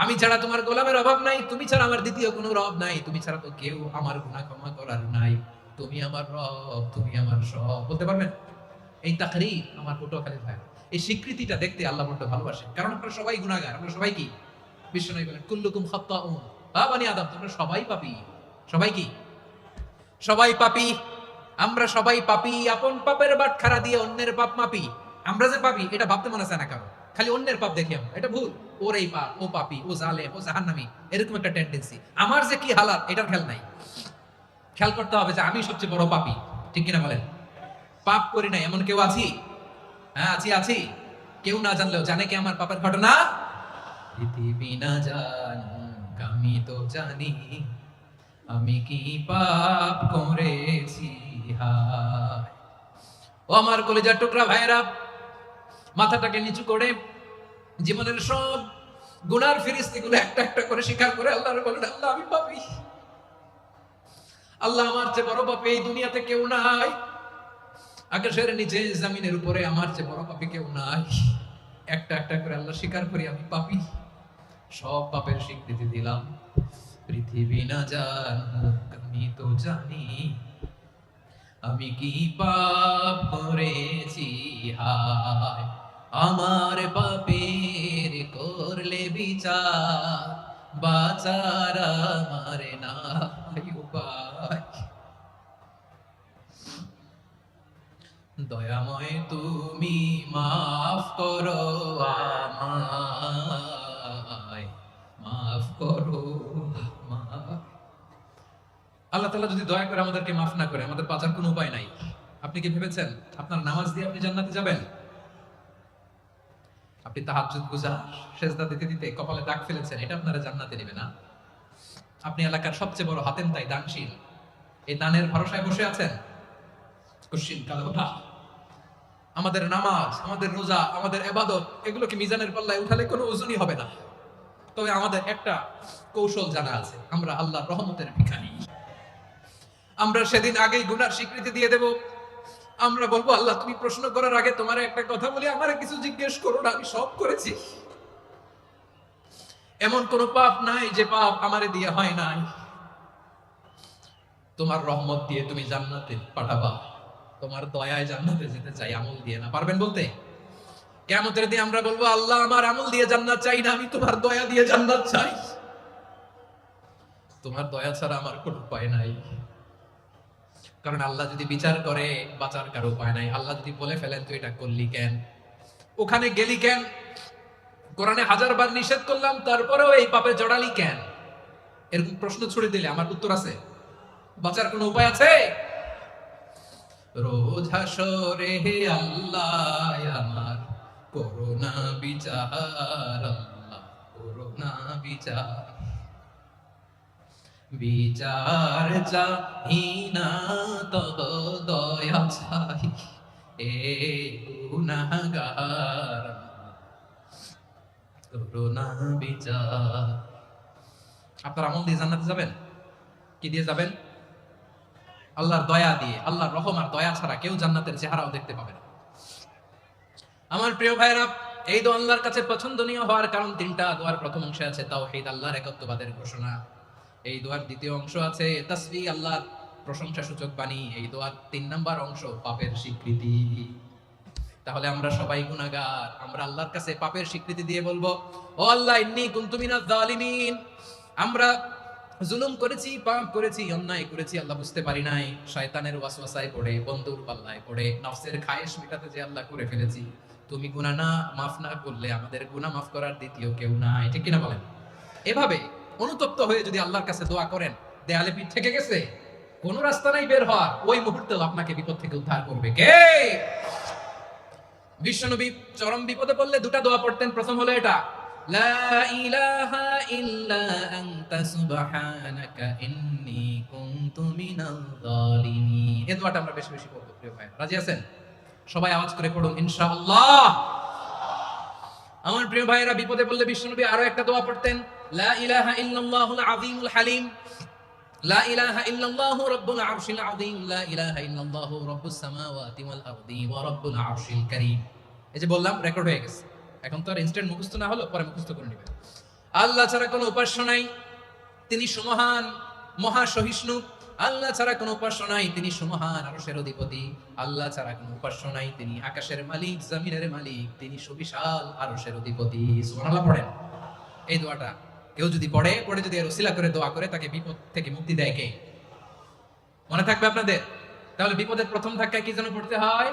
A: আমি ছাড়া তোমার গোলামের অভাব নাই, তুমি ছাড়া আমার দ্বিতীয় কোনো রব নাই, তুমি ছাড়া তো কেউ আমার গুনাহ ক্ষমা করার নাই, তুমি আমার রব, তুমি আমার সব। বলতে পারবেন? এই তাকরীর আমার পটুয়াখালীর ভাই, এই স্বীকৃতিটা দেখতে আল্লাহ বড় ভালোবাসে, কারণ আমরা সবাই গুনাহগার। আমরা সবাই কি? বিশ্বনবী বলেন, কুল্লুকুম খাত্তাউন, বানি আদম তোমরা সবাই পাপী। সবাই কি? সবাই পাপী। আমরা সবাই পাপী, আপন পাপের বাটখারা দিয়ে অন্যের পাপ মাপি। আমরা যে পাপী এটা ভাবতে মনে চায় না কারণ, খালি অন্যের পাপ দেখি আমরা, এটা ভুল। ওর এই পাপ, ও পাপী, ও জালেম, ও জাহান্নামী, এরকম একটা টেন্ডেন্সি। আমার যে কি হালাত এটার খেয়াল নাই। খেয়াল করতে হবে যে আমি সবচেয়ে বড় পাপী, ঠিক কিনা বলেন? পাপ করি না এমন কেউ আছি? হ্যাঁ আছি, আছি। কেউ না জানলেও জানে কি আমার পাপের ঘটনা? পৃথিবী না জানুক আমি তো জানি আমি কি পাপ করেছি। হায় ও আমার কলিজার টুকরা ভাইয়েরা, মাথাটাকে নিচু করে জীবনের সব গুনার ফিরিস্তিগুলো একটা একটা করে স্বীকার করে আল্লাহর বলেন, আল্লাহ আমি পাপী, আল্লাহ আমার চেয়ে বড় পাপী এই দুনিয়াতে কেউ নাই, আকাশের নিচে জমিনের উপরে আমার চেয়ে বড় পাপী কেউ নাই। একটা একটা করে আল্লাহ স্বীকার করি আমি পাপী, সব পাপের স্বীকৃতি দিলাম। পৃথিবী না জানুক আমি তো জানি, আমি কি পাপ করেছি হায়, আমার পাপের করলে বিচার, বাঁচার আমার নাই উপায়। দয়াময় তুমি মাফ করো আমায়, মাফ করো আমায়। আল্লাহ তাআলা যদি দয়া করে আমাদেরকে মাফ না করে, আমাদের বাঁচার কোনো উপায় নাই। আপনি কি ভেবেছেন আপনার নামাজ দিয়ে আপনি জান্নাতে যাবেন? আপনি তাহাজ্জুদ গুজার, সেজদা দিতে দিতে কপালে দাগ ফেলেছেন, এটা আপনারা জান্নাতে নেবে না। আপনি এলাকার সবচেয়ে বড় হাতেম তাই দানশীল, এই দানের ভরসায় বসে আছেন, কুশ্চিন কালো ওঠা। আমাদের নামাজ, আমাদের রোজা, আমাদের ইবাদত, এগুলোকে মিজানের পাল্লায় উঠালে কোনো ওজনই হবে না। তবে আমাদের একটা কৌশল জানা আছে, আমরা আল্লাহর রহমতের ভিখারি। আমরা সেদিন আগেই গুনার স্বীকৃতি দিয়ে দেব। আমরা বলবো, আল্লাহ তুমি প্রশ্ন করার আগে তোমার একটা কথা বলি, আমারে কিছু জিজ্ঞেস করো না, আমি সব করেছি। এমন কোন পাপ নাই যে পাপ আমারে দিয়ে হয় নাই। তোমার রহমত দিয়ে তুমি জান্নাতে পাঠাবা, তোমার দয়ায় জান্নাতে যেতে চাই, আমল দিয়ে না। পারবেন বলতে? কিয়ামতের দিন আমরা বলবো, আল্লাহ আমার আমল দিয়ে জান্নাত চাই না, আমি তোমার দয়া দিয়ে জান্নাত চাই। তোমার দয়া ছাড়া আমার কোনো উপায় নাই। কারণ আল্লাহ যদি বিচার করে, বাঁচার কারো উপায় নাই। আল্লাহ যদি বলে ফেলেন তুই এটা করলি কেন, ওখানে গেলি কেন, কোরআনে 1000 বার নিষেধ করলাম তারপরেও এই পাপে জড়ালি কেন, এরকম প্রশ্ন ছুড়ে দিলে আমার উত্তর আছে? বাঁচার কোনো উপায় আছে? রোজ হাসরে হে আল্লাহ আমার করোনা বিচার, আল্লাহ করোনা বিচার, বিচার চাহি না তব দয়া চাই, এ গুনাহগার করোনা বিচার। আপনার আমল দিয়ে জান্নাতে যাবেন? কি দিয়ে যাবেন? আল্লাহর দয়া দিয়ে। আল্লাহর রহম আর দয়া ছাড়া কেউ জান্নাতের চেহারাও দেখতে পাবে না। আমার প্রিয় ভাইরা, এই দোয়া আল্লাহর কাছে পছন্দনীয় হওয়ার কারণ তিনটা। দোয়ার প্রথম অংশে আছে তাওহীদ, আল্লাহর একত্ববাদের ঘোষণা। এই দোয়ার দ্বিতীয় অংশ আছে তাসবিহ, আল্লাহর প্রশংসা সূচক বাণী। এই দোয়ার 3 নাম্বার অংশ পাপের স্বীকৃতি। তাহলে আমরা সবাই গুনাহগার, আমরা আল্লাহর কাছে পাপের স্বীকৃতি দিয়ে বলবো, ও আল্লাহ ইন্নী কুনতু মিনাজ জালিমিন, আমরা জুলুম করেছি, পাপ করেছি, অন্যায় করেছি, আল্লাহ বুঝতে পারি নাই, শয়তানের ওয়াসওয়াসায় পড়ে, বন্ধুর পাল্লায় পড়ে, নফসের খায়েশ মেটাতে যে আল্লাহ করে ফেলেছি। তুমি গুনাহ না মাফ না করলে আমাদের গুনাহ মাফ করার দ্বিতীয় কেউ নাই। ঠিক কিনা বলেন? এভাবে অনুতপ্ত হয়ে যদি আল্লাহর কাছে দোয়া করেন, দেয়ালে পিঠ থেকে গেছে, কোন রাস্তা নাই বের হওয়ার, ওই মুহূর্তেও আপনাকে বিপদ থেকে উদ্ধার করবে কে? বিশ্বনবী চরম বিপদে পড়লে দুটা দোয়া পড়তেন। প্রথম হলো এটা, লা ইলাহা ইল্লা আনতা সুবহানাকা ইন্নী কুনতু মিনাল যালিমিন। এই দোয়াটা আমরা বেশি বেশি পড়ব প্রিয় ভাই। রাজি আছেন? সবাই আওয়াজ করে পড়ুন ইনশাআল্লাহ। আমার প্রিয় ভাইরা, বিপদে পড়লে বিশ্বনবী আরো একটা দোয়া পড়তেন, লা ইলাহা ইল্লাল্লাহুল আযীমুল হালিম, লা ইলাহা ইল্লাল্লাহু রাব্বুল আরশিল আযীম, লা ইলাহা ইল্লাল্লাহু রাব্বুস সামাওয়াতি ওয়াল আরদি ওয়া রাব্বুল আরশিল কারীম। এই যে বললাম, রেকর্ড হয়ে গেছে। এখন তো আর ইনস্ট্যান্ট মুখস্থ না হলো, পরে মুখস্থ করে নেবেন। আল্লাহ ছাড়া কোনো উপাস্য নাই, তিনি সুমহান, মহা সহিষ্ণু। আল্লাহ ছাড়া কোনো উপাস্য নাই, তিনি সুমহান, আরশের অধিপতি। আল্লাহ ছাড়া কোনো উপাস্য নাই, তিনি আকাশের মালিক, জমিনের মালিক, তিনি সুবিশাল, আরশের অধিপতি। সুবহানাল্লাহ পড়েন। এই দোয়াটা কেউ যদি পড়ে যদি এর ওসিলা করে দোয়া করে, তাকে বিপদ থেকে মুক্তি দেয় কে? মনে থাকবে আপনাদের? তাহলে বিপদের প্রথম ধাক্কায় কি যেন পড়তে হয়?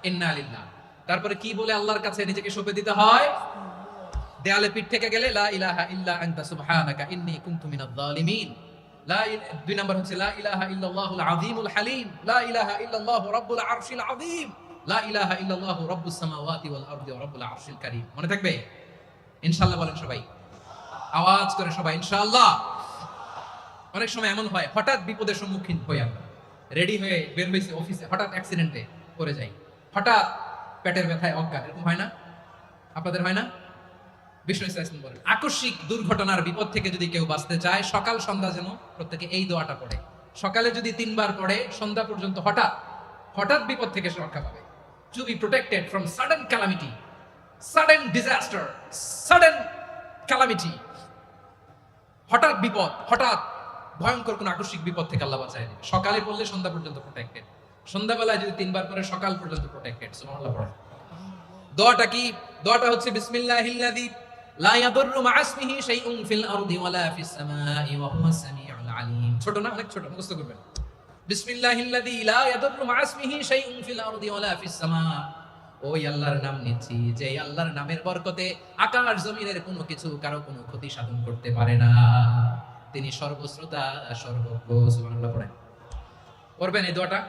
A: ইন্না লিল্লাহ। তারপরে কি বলে আল্লাহর কাছে নিজেকে সঁপে দিতে হয়? দেয়ালে পিঠ থেকে গেলে লা ইলাহা ইল্লা আনতা সুবহানাকা ইন্নী কুনতু মিনাজ জালিমিন। দুই নাম্বার হচ্ছে লা ইলাহা ইল্লাল্লাহুল আযীমুল হালিম, লা ইলাহা ইল্লাল্লাহু রাব্বুল আরশিল আযীম, লা ইলাহা ইল্লাল্লাহু রাব্বুস সামাওয়াতি ওয়াল আরদি ওয়া রাব্বুল আরশিল কারীম। মনে থাকবে? ইনশাআল্লাহ বলেন সবাই, আওয়াজ করে সবাই ইনশাআল্লাহ। অনেক সময় এমন হয়, হঠাৎ বিপদের সম্মুখীন হই আমরা, রেডি হয়ে বের হইছি অফিসে, হঠাৎ অ্যাক্সিডেন্টে পড়ে যাই, হঠাৎ পেটের ব্যথায় অজ্ঞান, এরকম হয় না? আপনাদের হয় না? বিষ্ণু ইসলাম বলেন আকস্মিক দুর্ঘটনার বিপদ থেকে যদি কেউ বাঁচতে চায় সকাল সন্ধ্যা যেন প্রত্যেকে এই দোয়াটা পড়ে। সকালে যদি 3 বার পড়ে সন্ধ্যা পর্যন্ত হঠাৎ হঠাৎ বিপদ থেকে সে রক্ষা পাবে। To be protected from sudden calamity, sudden disaster, sudden calamity, হঠাৎ বিপদ, হঠাৎ ভয়ঙ্কর কোন আকস্মিক বিপদ থেকে আল্লাহ বাঁচায় দিবে। সকালে পড়লে সন্ধ্যা পর্যন্ত প্রোটেক্টেড, সন্ধ্যাবেলায় যদি 3 বার পড়ে সকাল পর্যন্ত প্রোটেক্টেড। সুবহানাল্লাহ পড়ে। দোয়াটা কি? দোয়াটা হচ্ছে বিসমিল্লাহিল্লাযী লা ইয়াদুররু মা ইসমিহি শাইউন ফিল আরদি ওয়ালা ফিস সামাই ওয়া হুয়াস সামিউল আলিম। ছোট না, অনেক ছোট, মুখস্থ করবেন। বিসমিল্লাহিল্লাযী লা ইয়াদুররু মা ইসমিহি শাইউন ফিল আরদি ওয়ালা ফিস সামা। ওই আল্লাহর নাম নিচ্ছি যে আল্লাহর নামের বরকতে আকাশ জমিনের কোনো কিছু কারো কোনো ক্ষতি সাধন করতে পারে না। তিনি সর্বশ্রোতা সর্বজ্ঞ। সুবহানাল্লাহ পড়েন। পড়বেন এই দোয়াটা,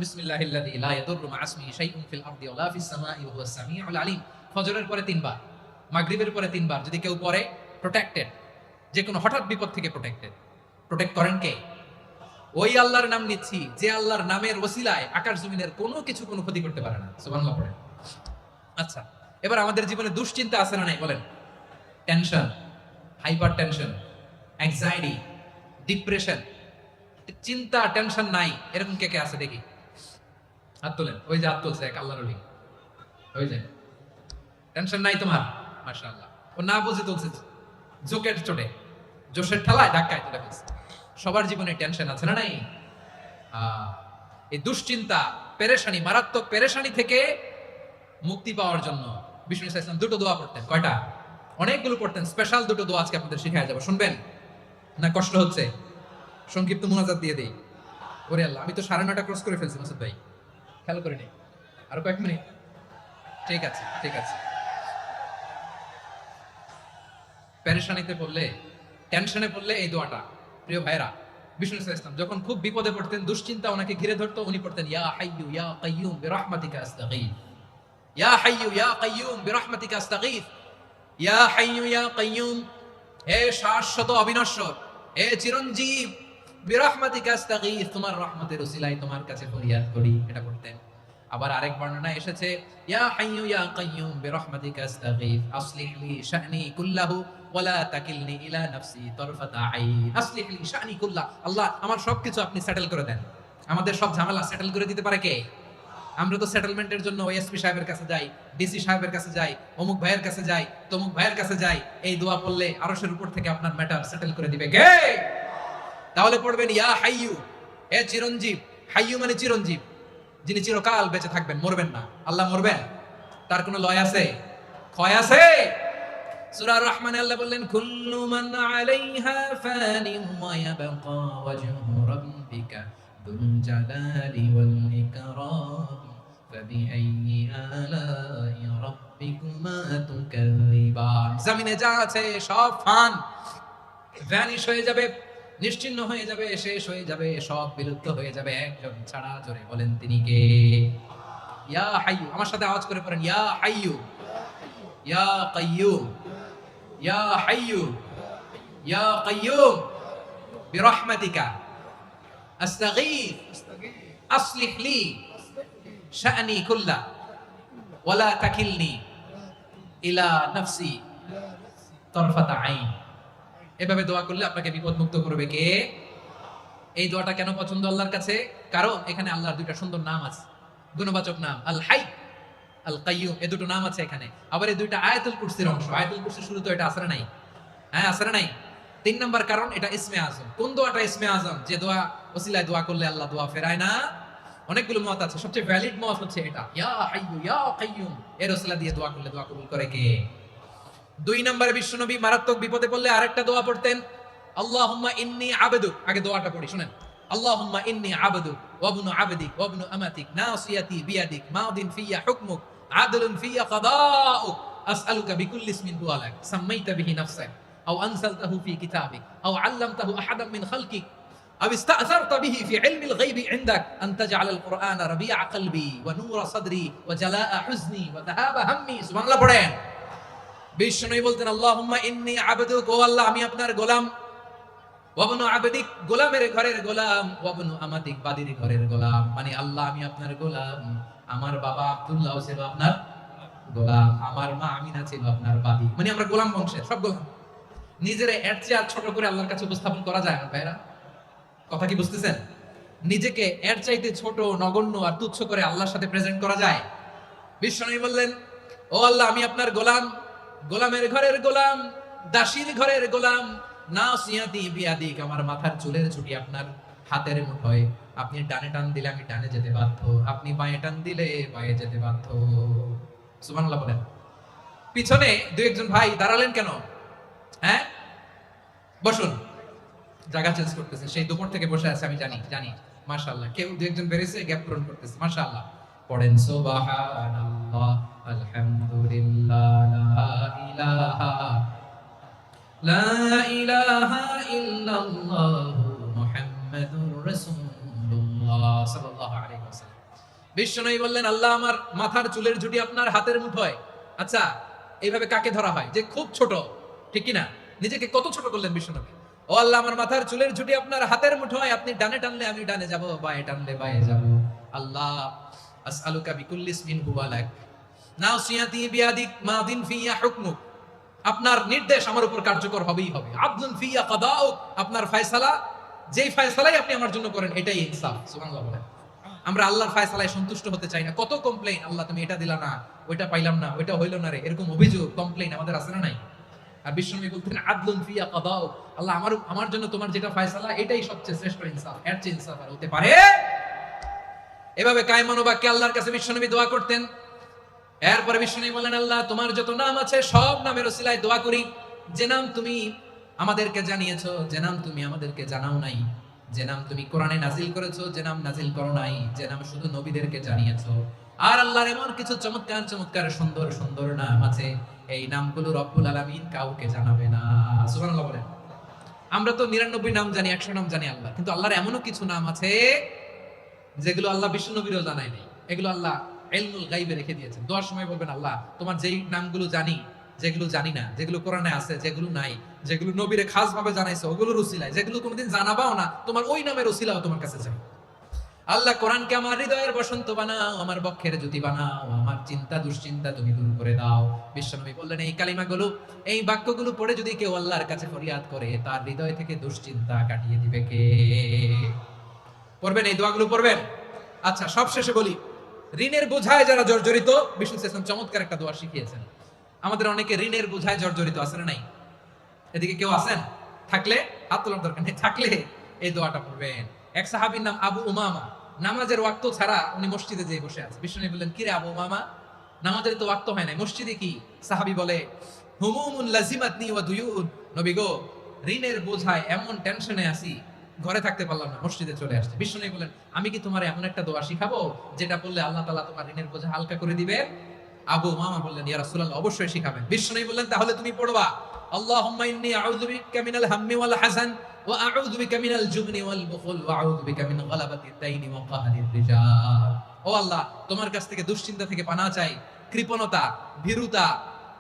A: বিসমিল্লাহিল্লাযী লা ইয়াদুররু মা ইসমিহি শাইউন ফিল আরদি ওয়ালা ফিস সামাই ওয়া হুয়াস সামিউল আলিম। ফজরের পরে 3 বার, মাগরিবের পরে 3 বার যদি কেউ পড়ে প্রোটেক্টেড, যে কোনো হঠাৎ বিপদ থেকে প্রোটেক্টেড। প্রোটেক্ট করেন কে? ওই আল্লাহর নাম নিচ্ছি যে আল্লাহর নামের ওসিলায় আকাশ জমিনের কোনো কিছু কোনো ক্ষতি করতে পারে না। সুবহানাল্লাহ পড়েন। আচ্ছা, এবার আমাদের জীবনে দুশ্চিন্তা আছে না নাই বলেন? Tension, hyper tension, anxiety, depression, চিন্তা টেনশন নাই এরকম কে কে আছে দেখি? হাত তোলেন। ওই যে হাত তুলছে এক আল্লাহর ওলি, ওই যে টেনশন নাই তোমার, মাশাআল্লাহ। ও না বুঝে তুলছে, জোকের চোটে, জোশের ঠেলায় ধাক্কায় তুলে ফেলছে। সবার জীবনে টেনশন আছে না নাই? এই দুশ্চিন্তা, পেরেশানি, মারাত্মক পেরেশানি থেকে মুক্তি পাওয়ার জন্য বিষ্ণু ইসলাম 2টো দোয়া পড়তেন। কয়টা? অনেকগুলো পড়তেন। স্পেশাল 2টো দোয়া আজকে আপনাদের শিখায় যাবো, শুনবেন না? কষ্ট হচ্ছে? সংক্ষিপ্ত মুনাজাত দিয়ে দেই। ওরে আল্লাহ, আমি তো 9:30 ক্রস করে ফেলছি মাসুদ ভাই, খেয়াল করে নেই। আরো কয়েক মিনিট? ঠিক আছে, ঠিক আছে। পেরেশানিতে পড়লে, টেনশনে পড়লে এই দোয়াটা, প্রিয় ভাইরা, বিষ্ণু ইসলাম যখন খুব বিপদে পড়তেন, দুশ্চিন্তা ওনাকে ঘিরে ধরতো, উনি পড়তেন ইয়া হাইয়ু ইয়া কাইয়ুম বিরহমাতিকা আস্তাগীথ, ইয়া হাইয়ু ইয়া কাইয়ুম বিরহমাতিকা আস্তাগীথ, ইয়া হাইয়ু ইয়া কাইয়ুম, হে শাশ্বত অবিনশ্বর, হে চিরঞ্জীব, বিরহমাতিকা আস্তাগীথ, তোমার রহমতের উসিলায় তোমার কাছে ফরিয়াদ করি। এটা পড়তেন। আবার আরেক বর্ণনা এসেছে ইয়া হাইয়ু ইয়া কাইয়ুম বিরহমাতিকা আস্তাগীথ আসলিহ লি শা'নি কুল্লাহু ওয়ালা তাকিলনি ইলা নাফসি তারফাতা আইন। আসলিহ লি শা'নি কুল্লাহ, আল্লাহ আমার সবকিছু আপনি সেটেল করে দেন। আমাদের সব ঝামেলা সেটেল করে দিতে পারে কে? আমরা তো সেটেলমেন্টের জন্য ওএসপি সাহেবের কাছে যাই, ডিসি সাহেবের কাছে যাই, অমুক ভাইয়ের কাছে যাই, তমুক ভাইয়ের কাছে যাই। এই দোয়া পড়লে আরশের উপর থেকে আপনার ম্যাটার সেটেল করে দিবে কে? তাহলে পড়বেন ইয়া হাইয়ু, হে চিরঞ্জীব। হাইয়ু মানে চিরঞ্জীব, যিনি চিরকাল বেঁচে থাকবেন, মরবেন না। আল্লাহ মরবেন? তার কোনো লয় আছে? ক্ষয় আছে? সূরা আর-রহমানে আল্লাহ বললেন কুল্লু মান আলাইহা ফানিন ওয়া ইয়াবকা ওয়াজহু রাব্বিকা যুল জালালি ওয়াল ইকরাম ফাবিআইয়ি আলাই রাব্বিকুমা তুকাযিবান। জমিনে যা আছে সব ভ্যানিশ হয়ে যাবে, নিশ্চিহ্ন হয়ে যাবে, শেষ হয়ে যাবে, সব বিলুপ্ত হয়ে যাবে, একজন ছাড়া। জোরে বলেন তিনি কে? ইয়া হাইয়ু। আমার সাথে আওয়াজ করে পড়েন ইয়া হাইয়ু ইয়া কাইয়ুম ইয়া হাইয়ু ইয়া কাইয়ুম বিরহমাতিকা আস্তাগীথ আসলিহ লি শা'নি কুল্লাহ ওয়ালা তাকিলনি ইলা নাফসি তারফাতা আইন। এভাবে দোয়া করলে আপনাকে বিপদ মুক্ত করবে কে? এই দোয়াটা কেন পছন্দ আল্লাহর কাছে? কারণ এখানে আল্লাহর 2টা সুন্দর নাম আছে, গুণবাচক নাম, আল হাই, আল কাইয়ুম। এই 2টো নাম আছে এখানে। আবার এই 2টা আয়াতুল কুরসির অংশ। আয়াতুল কুরসির শুরু তো এটা আসরে নাই? হ্যাঁ, আসরে নাই। 3 নাম্বার কারণ এটা ইসমে আজম। কোন দোয়াটা ইসমে আজম? যে দোয়া ওসিলায় দোয়া করলে আল্লাহ দোয়া ফেরায় না। অনেকগুলো মত আছে, সবচেয়ে ভ্যালিড মত হচ্ছে এটা, ইয়া হাইয়ু ইয়া কাইয়ুম। এর ওসিলা দিয়ে দোয়া করলে দোয়া কবুল করে কে? 2 নম্বরে বিশ্বনবী মারাত্মক বিপদে পড়লে আরেকটা দোয়া পড়তেন, আল্লাহুম্মা ইন্নী আবদুক। আগে দোয়াটা পড়ি, শুনেন। আল্লাহুম্মা ইন্নী আবদুক ওয়া ইবনু আবদিক ওয়া ইবনু আমাতিক নাসিয়াতি বিয়াদিক মাদিন ফিয়া হুকমুক আদলুন ফিয়া কাদাউক আসআলুকা বিকুল্লি ইসমিন হুয়া লাক সাম্মাইতা বিহি নাফসাক আও আনসালতাহু ফি কিতাবিক আও আল্লামতাহু আহাদাম মিন খালকিক আও ইস্তা'সারতা বিহি ফি ইলমিল গায়বি ইনদাক আন তাজআলাল কুরআনা রাবিআ কলবি ওয়া নূরা সাদরি ওয়া জালাআ হুজনি ওয়া যাহাবা হাম্মি। সুবহানাল্লাহ পড়েন। বিশ্বনবী বলতেন আল্লাহুম্মা ইন্নী আবদুক, ও আল্লাহ আমি আপনার গোলাম, ওয়া ইবনু আবদিক, গোলামের ঘরের গোলাম, ওয়া ইবনু আমাতিক, বাদীর ঘরের গোলাম। মানে আল্লাহ আমি আপনার গোলাম, আমার বাবা আব্দুল্লাহ ছিল আপনার গোলাম, আমার মা আমিনা ছিল আপনার বাদী। মানে আমরা গোলাম বংশের সব গোলাম। নিজের এর চেয়ে আর ছোট করে আল্লাহর কাছে উপস্থাপন করা যায় আমার ভাইরা? কথা কি বুঝতেছেন? নিজেকে এর চাইতে ছোট, নগণ্য আর তুচ্ছ করে আল্লাহর সাথে প্রেজেন্ট করা যায়? বিশ্বনবী বললেন, ও আল্লাহ, আমি আপনার গোলাম, গোলামের ঘরের গোলাম, দাসীর ঘরের গোলাম। নাসিয়াতি বিয়াদিক, আমার মাথার চুলের ছুটি আপনার হাতের মুঠোয়। আপনি ডানে টান দিলে আমি ডানে যেতে বাধ্য, আপনি বাঁয়ে টান দিলে বাঁয়ে যেতে বাধ্য। সুবহানাল্লাহ বলেন। পিছনে দুই একজন ভাই দাঁড়ালেন কেন? হ্যাঁ, বসুন। জায়গা চেঞ্জ করতেছে, সেই দুপুর থেকে বসে আছে আমি জানি জানি। মাশাআল্লাহ, কেউ দুই একজন বেরিয়েছে, গ্যাপ পূরণ করতেছে। মাশাআল্লাহ, পড়েন সুবহানাল্লাহ, আলহামদুলিল্লাহ, লা ইলাহা ইল্লাল্লাহ, মুহাম্মাদুর রাসূলুল্লাহ সাল্লাল্লাহু আলাইহি ওয়াসাল্লাম। বিশ্বনবী বললেন, আল্লাহ, আমার মাথার চুলের ঝুঁটি আপনার হাতের মুঠোয়। আচ্ছা, এইভাবে কাকে ধরা হয়? যে খুব ছোট, ঠিক কি না? নিজেকে কত ছোট করলেন বিশ্বনবী। ও আল্লাহ, আমার মাথার চুলের ঝুঁটি আপনার হাতের মুঠোয়, আপনি ডানে টানলে আমি ডানে যাব, বাঁয়ে টানলে বাঁয়ে যাব। আল্লাহ, আসআলুকা বিকুল্লি ইসমিন হুয়া লাক, নাসিয়াতি বিয়াদিক, মাদিন ফিয়া হুকমুক। আপনার নির্দেশ আমার উপর কার্যকর হবেই হবে। আদলুন ফিয়া কাদাউক, আপনার ফয়সালা, যেই ফয়সালাই আপনি আমার জন্য করেন এটাই ইনসাফ। সুবহানাল্লাহ বলেন। আমরা আল্লাহর ফয়সালায় সন্তুষ্ট হতে চাই না। কত কমপ্লেইন, আল্লাহ তুমি এটা দিলা না, ওইটা পাইলাম না, ওইটা হইল না রে, এরকম অভিযোগ, কমপ্লেইন আমাদের আছে না নাই? আর বিশ্বনবী বলতেন, আদলুন ফিয়া কাদাউক, আল্লাহ, আমার জন্য তোমার যেটা ফয়সালা এটাই সবচেয়ে শ্রেষ্ঠ ইনসাফ। এর চেয়ে ইনসাফ আর হতে পারে? এভাবে কায়মান বাক্যে আল্লাহর কাছে বিশ্বনবী দোয়া করতেন। এরপরে বিশ্বনবী বললেন, আল্লাহ, তোমার যত নাম আছে সব নামের ওসিলায় দোয়া করি, যে নাম তুমি আমাদেরকে জানিয়েছো, যে নাম তুমি আমাদেরকে জানাও নাই, যে নাম তুমি কোরআনে নাজিল করেছো, যে নাম নাজিল করো নাই, যে নাম শুধু নবীদেরকে জানিয়েছো। আর আল্লাহর এমন কিছু চমৎকার চমৎকার সুন্দর সুন্দর নাম আছে, এই নামগুলো রব্বুল আলামিন কাউকে জানাবে না। সুবহানাল্লাহ বলেন। আমরা তো 99 নাম জানি, 100 নাম জানি আল্লাহ, কিন্তু আল্লাহর এমনও কিছু নাম আছে যেগুলো আল্লাহ বিশ্বনবীরও জানায় নাই। এগুলো আল্লাহ ইলমুল গায়বে রেখে দিয়েছেন। দোয়ার সময় বলবেন, আল্লাহ, তোমার যেই নামগুলো জানি, যেগুলো জানি না, যেগুলো কোরআনে আছে, যেগুলো নাই, যেগুলো নবীরে খাস ভাবে জানাইছো ওগুলোর উসিলায়, যেগুলো কোনোদিন জানাবাও না, তোমার ওই নামের উসিলাও তোমার কাছে চাই। আল্লাহ, কোরআনকে আমার হৃদয়ের বসন্ত বানাও, আমার বক্ষের জ্যোতি বানাও, আমার চিন্তা দুশ্চিন্তা তুমি দূর করে দাও। বিশ্বনবী বললেন, এই কালিমাগুলো, এই বাক্যগুলো পড়ে যদি কেউ আল্লাহর কাছে ফরিয়াদ করে, তার হৃদয় থেকে দুশ্চিন্তা কাটিয়ে দিবে কে? পড়বেন, এই দোয়াগুলো পড়বেন। আচ্ছা, সব শেষে বলি, ঋণের বোঝায় যারা জর্জরিত, বিষ্ণু ইসলাম চমৎকার একটা দোয়া শিখিয়েছেন। আমাদের অনেকে ঋণের বোঝায় জর্জরিত আছেন না নাই? এদিকে কেউ আছেন? থাকলে হাত তোলার দরকার নেই, থাকলে এই দোয়াটা পড়বেন। এক সাহাবীর নাম আবু উমামা, নামাজের ওয়াক্ত ছাড়া উনি মসজিদে যেয়ে বসে আছে। বিষ্ণু বললেন, কি রে আবু উমামা, নামাজের তো ওয়াক্ত হয় নাই, মসজিদে কি? সাহাবী বলে, হুমুমুন লাজিমাতনি ওয়া দুয়ুন, নবী গো, ঋণের বোঝায় এমন টেনশনে আছি, ঘরে থাকতে পারলাম না, মসজিদে চলে আসছে। বিষ্ণু বলেন, আমি কি তোমার এমন একটা দোয়া শিখাবো যেটা বললে আল্লাহ তাআলা তোমার ঋণের বোঝা হালকা করে দিবেন? আবু উমামা বললেন, ইয়া রাসূলুল্লাহ, অবশ্যই শিখাবেন। বিষ্ণু বললেন, তাহলে তুমি পড়বা, আল্লাহুম্মা ইন্নী আউযু বিকা মিনাল হাম্মি ওয়াল হাযান ওয়া আউযু বিকা মিনাল জুবনি ওয়াল বুখল ওয়া আউযু বিকা মিন গালাবাতিদ দাইনি ওয়া কাহরির রিজাল। ও আল্লাহ, তোমার কাছ থেকে দুশ্চিন্তা থেকে পানাহ চাই, কৃপণতা, ভীরুতা,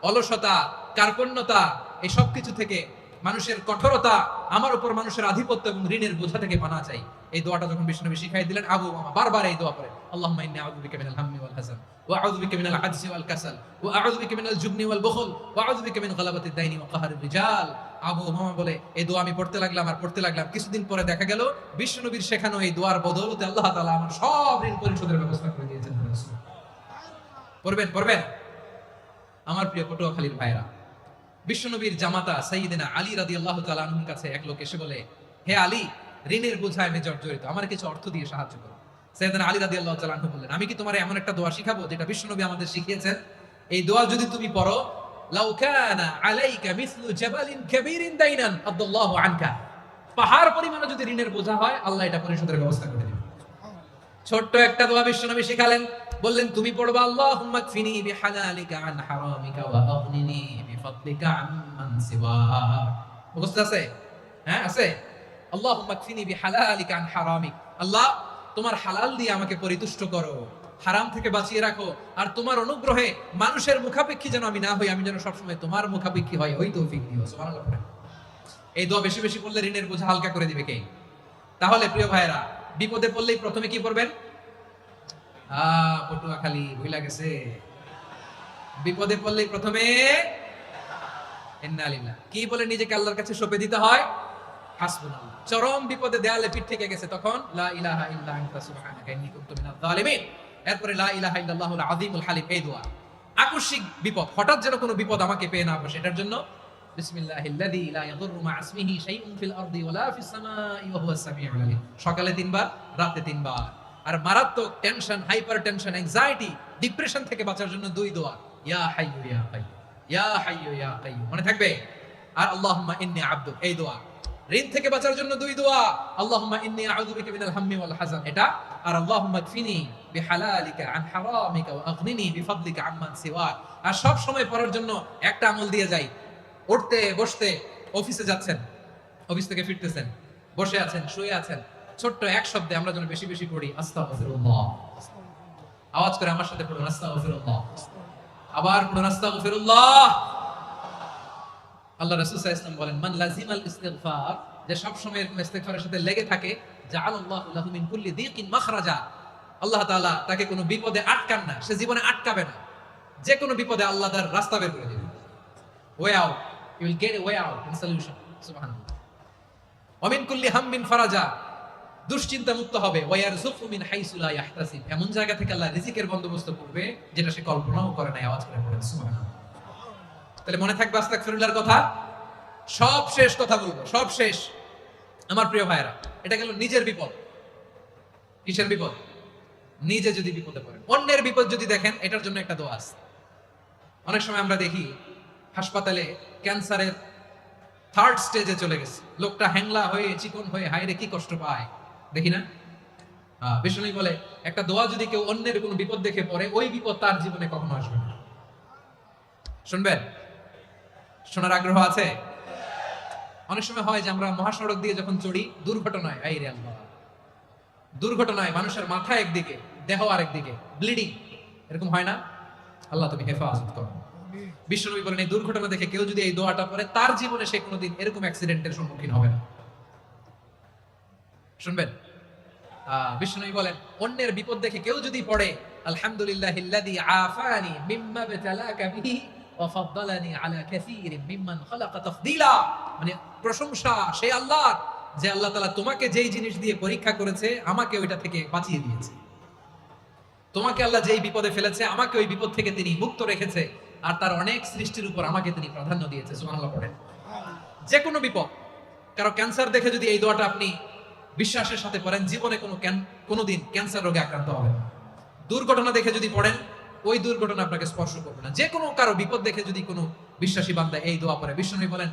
A: অলসতা, কার্পণ্যতা, এই সব কিছু থেকে, মানুষের কঠোরতা, আমার উপর মানুষের আধিপত্য এবং ঋণের বোঝা থেকে পানাহ চাই। এই দোয়াটা যখন বিষ্ণু শিখাই দিলেন, আবু উমামা বারবার এই দোয়া পড়ে, আল্লাহুম্মা ইন্নী আউযু বিকা মিনাল হাম্মি ওয়াল হাযান ওয়া আউযু বিকা মিনাল আজজি ওয়াল কাসাল ওয়া আউযু বিকা মিনাল জুবনি ওয়াল বুখল ওয়া আউযু বিকা মিন গালাবাতিদ দাইনি ওয়া কাহরির রিজাল। আবু উমামা বলে, এই দোয়া আমি পড়তে লাগলাম আর পড়তে লাগলাম, কিছুদিন পরে দেখা গেল বিশ্বনবীর শেখানো এই দোয়ার বদৌলতে আল্লাহ তাআলা আমার সব ঋণ পরিশোধের ব্যবস্থা করে দিয়েছেন। পড়বেন পড়বেন। আমার প্রিয় পটুয়াখালীর ভাইরা, বিশ্বনবীর জামাতা সাইয়্যিদিনা আলী রাদিয়াল্লাহু তাআলা আনহুর কাছে এক লোক এসে বলে, হে আলী, ঋণের বোঝায় আমি জর্জরিত, আমার কিছু অর্থ দিয়ে সাহায্য করো। সাইয়্যিদিনা আলী রাদিয়াল্লাহু তাআলা আনহু বললেন, আমি কি তোমার এমন একটা দোয়া শিখাবো যেটা বিশ্বনবী আমাদের শিখিয়েছেন? এই দোয়া যদি তুমি পড়ো, লাউ কানা আলাইকা মিসলু জাবালিন কাবীরিন দাইনান আদাল্লাহু আনকা, পাহাড় পরিমাণে যদি ঋণের বোঝা হয়, আল্লাহ এটা পরিশোধের ব্যবস্থা করে দিবেন। ছোট্ট একটা দোয়া বিশ্বনবী শিখালেন, বললেন, তুমি পড়বা, আল্লাহুম্মা কফিনি বিহালালিকা আন হারামিকা ওয়া আগনিনি বিফাদলিকা আম্মান সিওয়াক। মুখস্থ আছে? হ্যাঁ, আছে। আল্লাহুম্মা কফিনি বিহালালিকা আন হারামিক, আল্লাহ, তোমার হালাল দিয়ে আমাকে পরিতুষ্ট করো, হারাম থেকে বাঁচিয়ে রাখো, আর তোমার অনুগ্রহে মানুষের মুখাপেক্ষী যেন আমি না হই, আমি যেন সবসময় তোমার মুখাপেক্ষী হয়, ওই তৌফিক দিও। সুবহানাল্লাহ। এই দোয়া বেশি বেশি পড়লে ঋণের বোঝা হালকা করে দিবে কে? তাহলে প্রিয় ভাইরা, বিপদে পড়লেই প্রথমে কি পড়বেন? পটুয়াখালী ভুলা গেছে, বিপদে পড়লে প্রথমে ইন্না লিল্লাহ কি বলে নিজেকে আল্লাহর কাছে সঁপে দিতে হয়, হাসবুনাল্লাহ। চরম বিপদে দেয়ালে পিঠ থেকে গেছে, তখন লা ইলাহা ইল্লা আনতা সুবহানাকা ইন্নী কুনতু মিনাজ জালিমিন। এরপরে লা ইলাহা ইল্লাল্লাহুল আযীমুল হালিম, এই দোয়া। আকস্মিক বিপদ, হঠাৎ যেন কোনো বিপদ আমাকে পেয়ে না বসে, এটার জন্য বিসমিল্লাহিল্লাযী লা ইয়াদুররু মা ইসমিহি শাইউন ফিল আরদি ওয়ালা ফিস সামাই ওয়া হুয়াস সামিউল আলীম। সকালে 3 বার, রাতে 3 বার। আর মারাত্মক tension, hyper tension, anxiety, depression থেকে বাঁচার জন্য 2 দোয়া, ইয়া হাইয়্যু ইয়া কাইয়্যুম, ইয়া হাইয়্যু ইয়া কাইয়্যুম, মনে থাকবে। আর আল্লাহুম্মা ইন্নী আবদুক, এই দোয়া। ঋণ থেকে বাঁচার জন্য 2 দোয়া, আল্লাহুম্মা ইন্নী আউযু বিকা মিনাল হাম্মি ওয়াল হাযান, এটা। আর আল্লাহুম্মা কফিনি বিহালালিকা আন হারামিকা ওয়া আগনিনি বিফাদলিকা আম্মান সিওয়াক। আর সব সময় পড়ার জন্য একটা আমল দিয়ে যাই, উঠতে বসতে, অফিসে যাচ্ছেন, অফিস থেকে ফিরতেছেন, বসে আছেন, শুয়ে আছেন, ছোট্ট এক শব্দে আমরা যেন বেশি বেশি পড়ি আস্তাগফিরুল্লাহ। আওয়াজ করে আমার সাথে পড়ুন আস্তাগফিরুল্লাহ, আবার পড়ুন আস্তাগফিরুল্লাহ। আল্লাহ রাসূল সাল্লাল্লাহু আলাইহি ওয়াসাল্লাম বলেন, মান লাজিমাল ইস্তিগফার, যে সব সময় এরকম ইস্তিগফারের সাথে লেগে থাকে, জাআলাল্লাহু লাহু মিন কুল্লি দীকিন মাখরাজা, আল্লাহ তাআলা তাকে কোনো বিপদে আটকান না, সে জীবনে আটকাবে না। যে কোনো বিপদে আল্লাহ তার রাস্তা বের করে দিবেন, way out, you will get a way out in solution, সুবহানাল্লাহ। ওয়া মিন কুল্লি হাম্মিন ফারাজা, দুশ্চিন্তা মুক্ত হবে, ওয়া ইয়ারযুকু মিন হাইসু লা ইয়াহতাসিব, এমন জায়গা থেকে আল্লাহ রিজিকের বন্দোবস্ত করবে যেটা সে কল্পনাও করে নাই। আওয়াজ করে পড়েন সুবহানাল্লাহ। তাহলে মনে থাকবে আস্তাগফিরুল্লাহর কথা। সব শেষ কথা বলবো, সব শেষ আমার প্রিয় ভাইরা। এটা গেল নিজের বিপদ। কিসের বিপদ? নিজে যদি বিপদে পড়েন, অন্যের বিপদ যদি দেখেন, এটার জন্য একটা দোয়া আছে। অনেক সময় আমরা দেখি হাসপাতালে ক্যান্সারের 3rd স্টেজে চলে গেছে, লোকটা হ্যাংলা হয়ে, চিকন হয়ে, হায়রে কি কষ্ট পায়, দেখি না? বিষ্ণু বলে, একটা দোয়া যদি কেউ অন্যের কোনো বিপদ দেখে পড়ে, ওই বিপদ তার জীবনে কখনো আসবে না। শুনবেন? শোনার আগ্রহ আছে? অনেক সময় হয় যে আমরা মহাসড়ক দিয়ে যখন চড়ি, দুর্ঘটনায়, আইরে আল্লাহ, দুর্ঘটনায় মানুষের মাথা একদিকে, দেহ আরেকদিকে, ব্লিডিং, এরকম হয় না? আল্লাহ তুমি হেফাজত করো। বিশ্বনবী বলেন, এই দুর্ঘটনা দেখে কেউ যদি এই দোয়াটা পড়ে, তার জীবনে সে কোনোদিন এরকম অ্যাক্সিডেন্টের সম্মুখীন হবে না। শুনবেন? বিশ্বনবী বলেন, অন্যের বিপদ দেখে কেউ যদি পড়ে, আলহামদুলিল্লাহিল্লাযী আফানি মিম্মা বিতালাকা বিহি ওয়া ফাদ্দালানি আলা কাসীরিন মিম্মান খালাকা তাফদীলা, মানে প্রশংসা সেই আল্লাহর, যে আল্লাহ তাআলা তোমাকে যেই জিনিস দিয়ে পরীক্ষা করেছে, আমাকে ওইটা থেকে বাঁচিয়ে দিয়েছে। তোমাকে আল্লাহ যেই বিপদে ফেলেছে, আমাকে ওই বিপদ থেকে তিনি মুক্ত রেখেছে, আর তার অনেক সৃষ্টির উপর আমাকে তিনি প্রাধান্য দিয়েছে। সুবহানাল্লাহ পড়েন। যে কোনো বিপদ, কারো ক্যান্সার দেখে যদি এই দোয়াটা আপনি বিশ্বাসের সাথে পড়েন, জীবনে কোনোদিন ক্যান্সার রোগে আক্রান্ত হবেন না। দুর্ঘটনা দেখে যদি পড়েন, ওই দুর্ঘটনা আপনাকে স্পর্শ করবে না। যে কোনো কারো বিপদ দেখে যদি কোনো বিশ্বাসী বান্দা এই দোয়া পড়ে, বিশ্বনবী বলেন,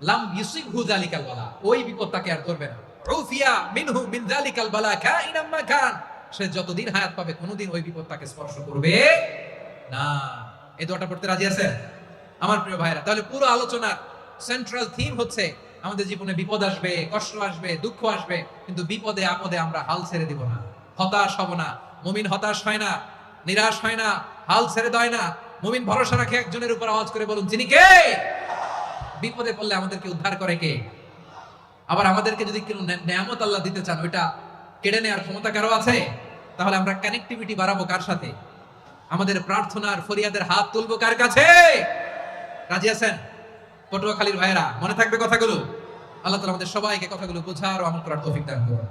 A: লাম ইউসিবহু যালিকাল বালা, ওই বিপদ তাকে আর ধরবে না। উফিয়া মিনহু মিন যালিকাল বালা কাইনাম মা কান, সে যতদিন হায়াত পাবে কোনোদিন ওই বিপদ তাকে স্পর্শ করবে না। এই দোয়াটা পড়তে রাজি আছেন আমার প্রিয় ভাইরা? তাহলে পুরো আলোচনার সেন্ট্রাল থিম হচ্ছে, আমাদের জীবনে বিপদ আসবে, কষ্ট আসবে, দুঃখ আসবে, কিন্তু বিপদে আপদে আমরা হাল ছেড়ে দিব না, হতাশ হব না। মুমিন হতাশ হয় না, নিরাশ হয় না, হাল ছেড়ে দেয় না। মুমিন ভরসা রাখে একজনের উপর। আওয়াজ করে বলুন, যিনি কে? বিপদে পড়লে আমাদেরকে উদ্ধার করে কে? আবার আমাদেরকে যদি কোনো নেয়ামত আল্লাহ দিতে চান, ওইটা কেড়ে নেওয়ার ক্ষমতা কারো আছে? তাহলে আমরা কানেক্টিভিটি বাড়াবো কার সাথে? আমাদের প্রার্থনার ফরিয়াদের হাত তুলবো কার কাছে? রাজি আছেন পটুয়াখালীর ভাইয়েরা? মনে থাকবে কথাগুলো। আল্লাহ তাআলা আমাদের সবাইকে কথাগুলো বোঝার ও আমল করার তৌফিক দান করুন।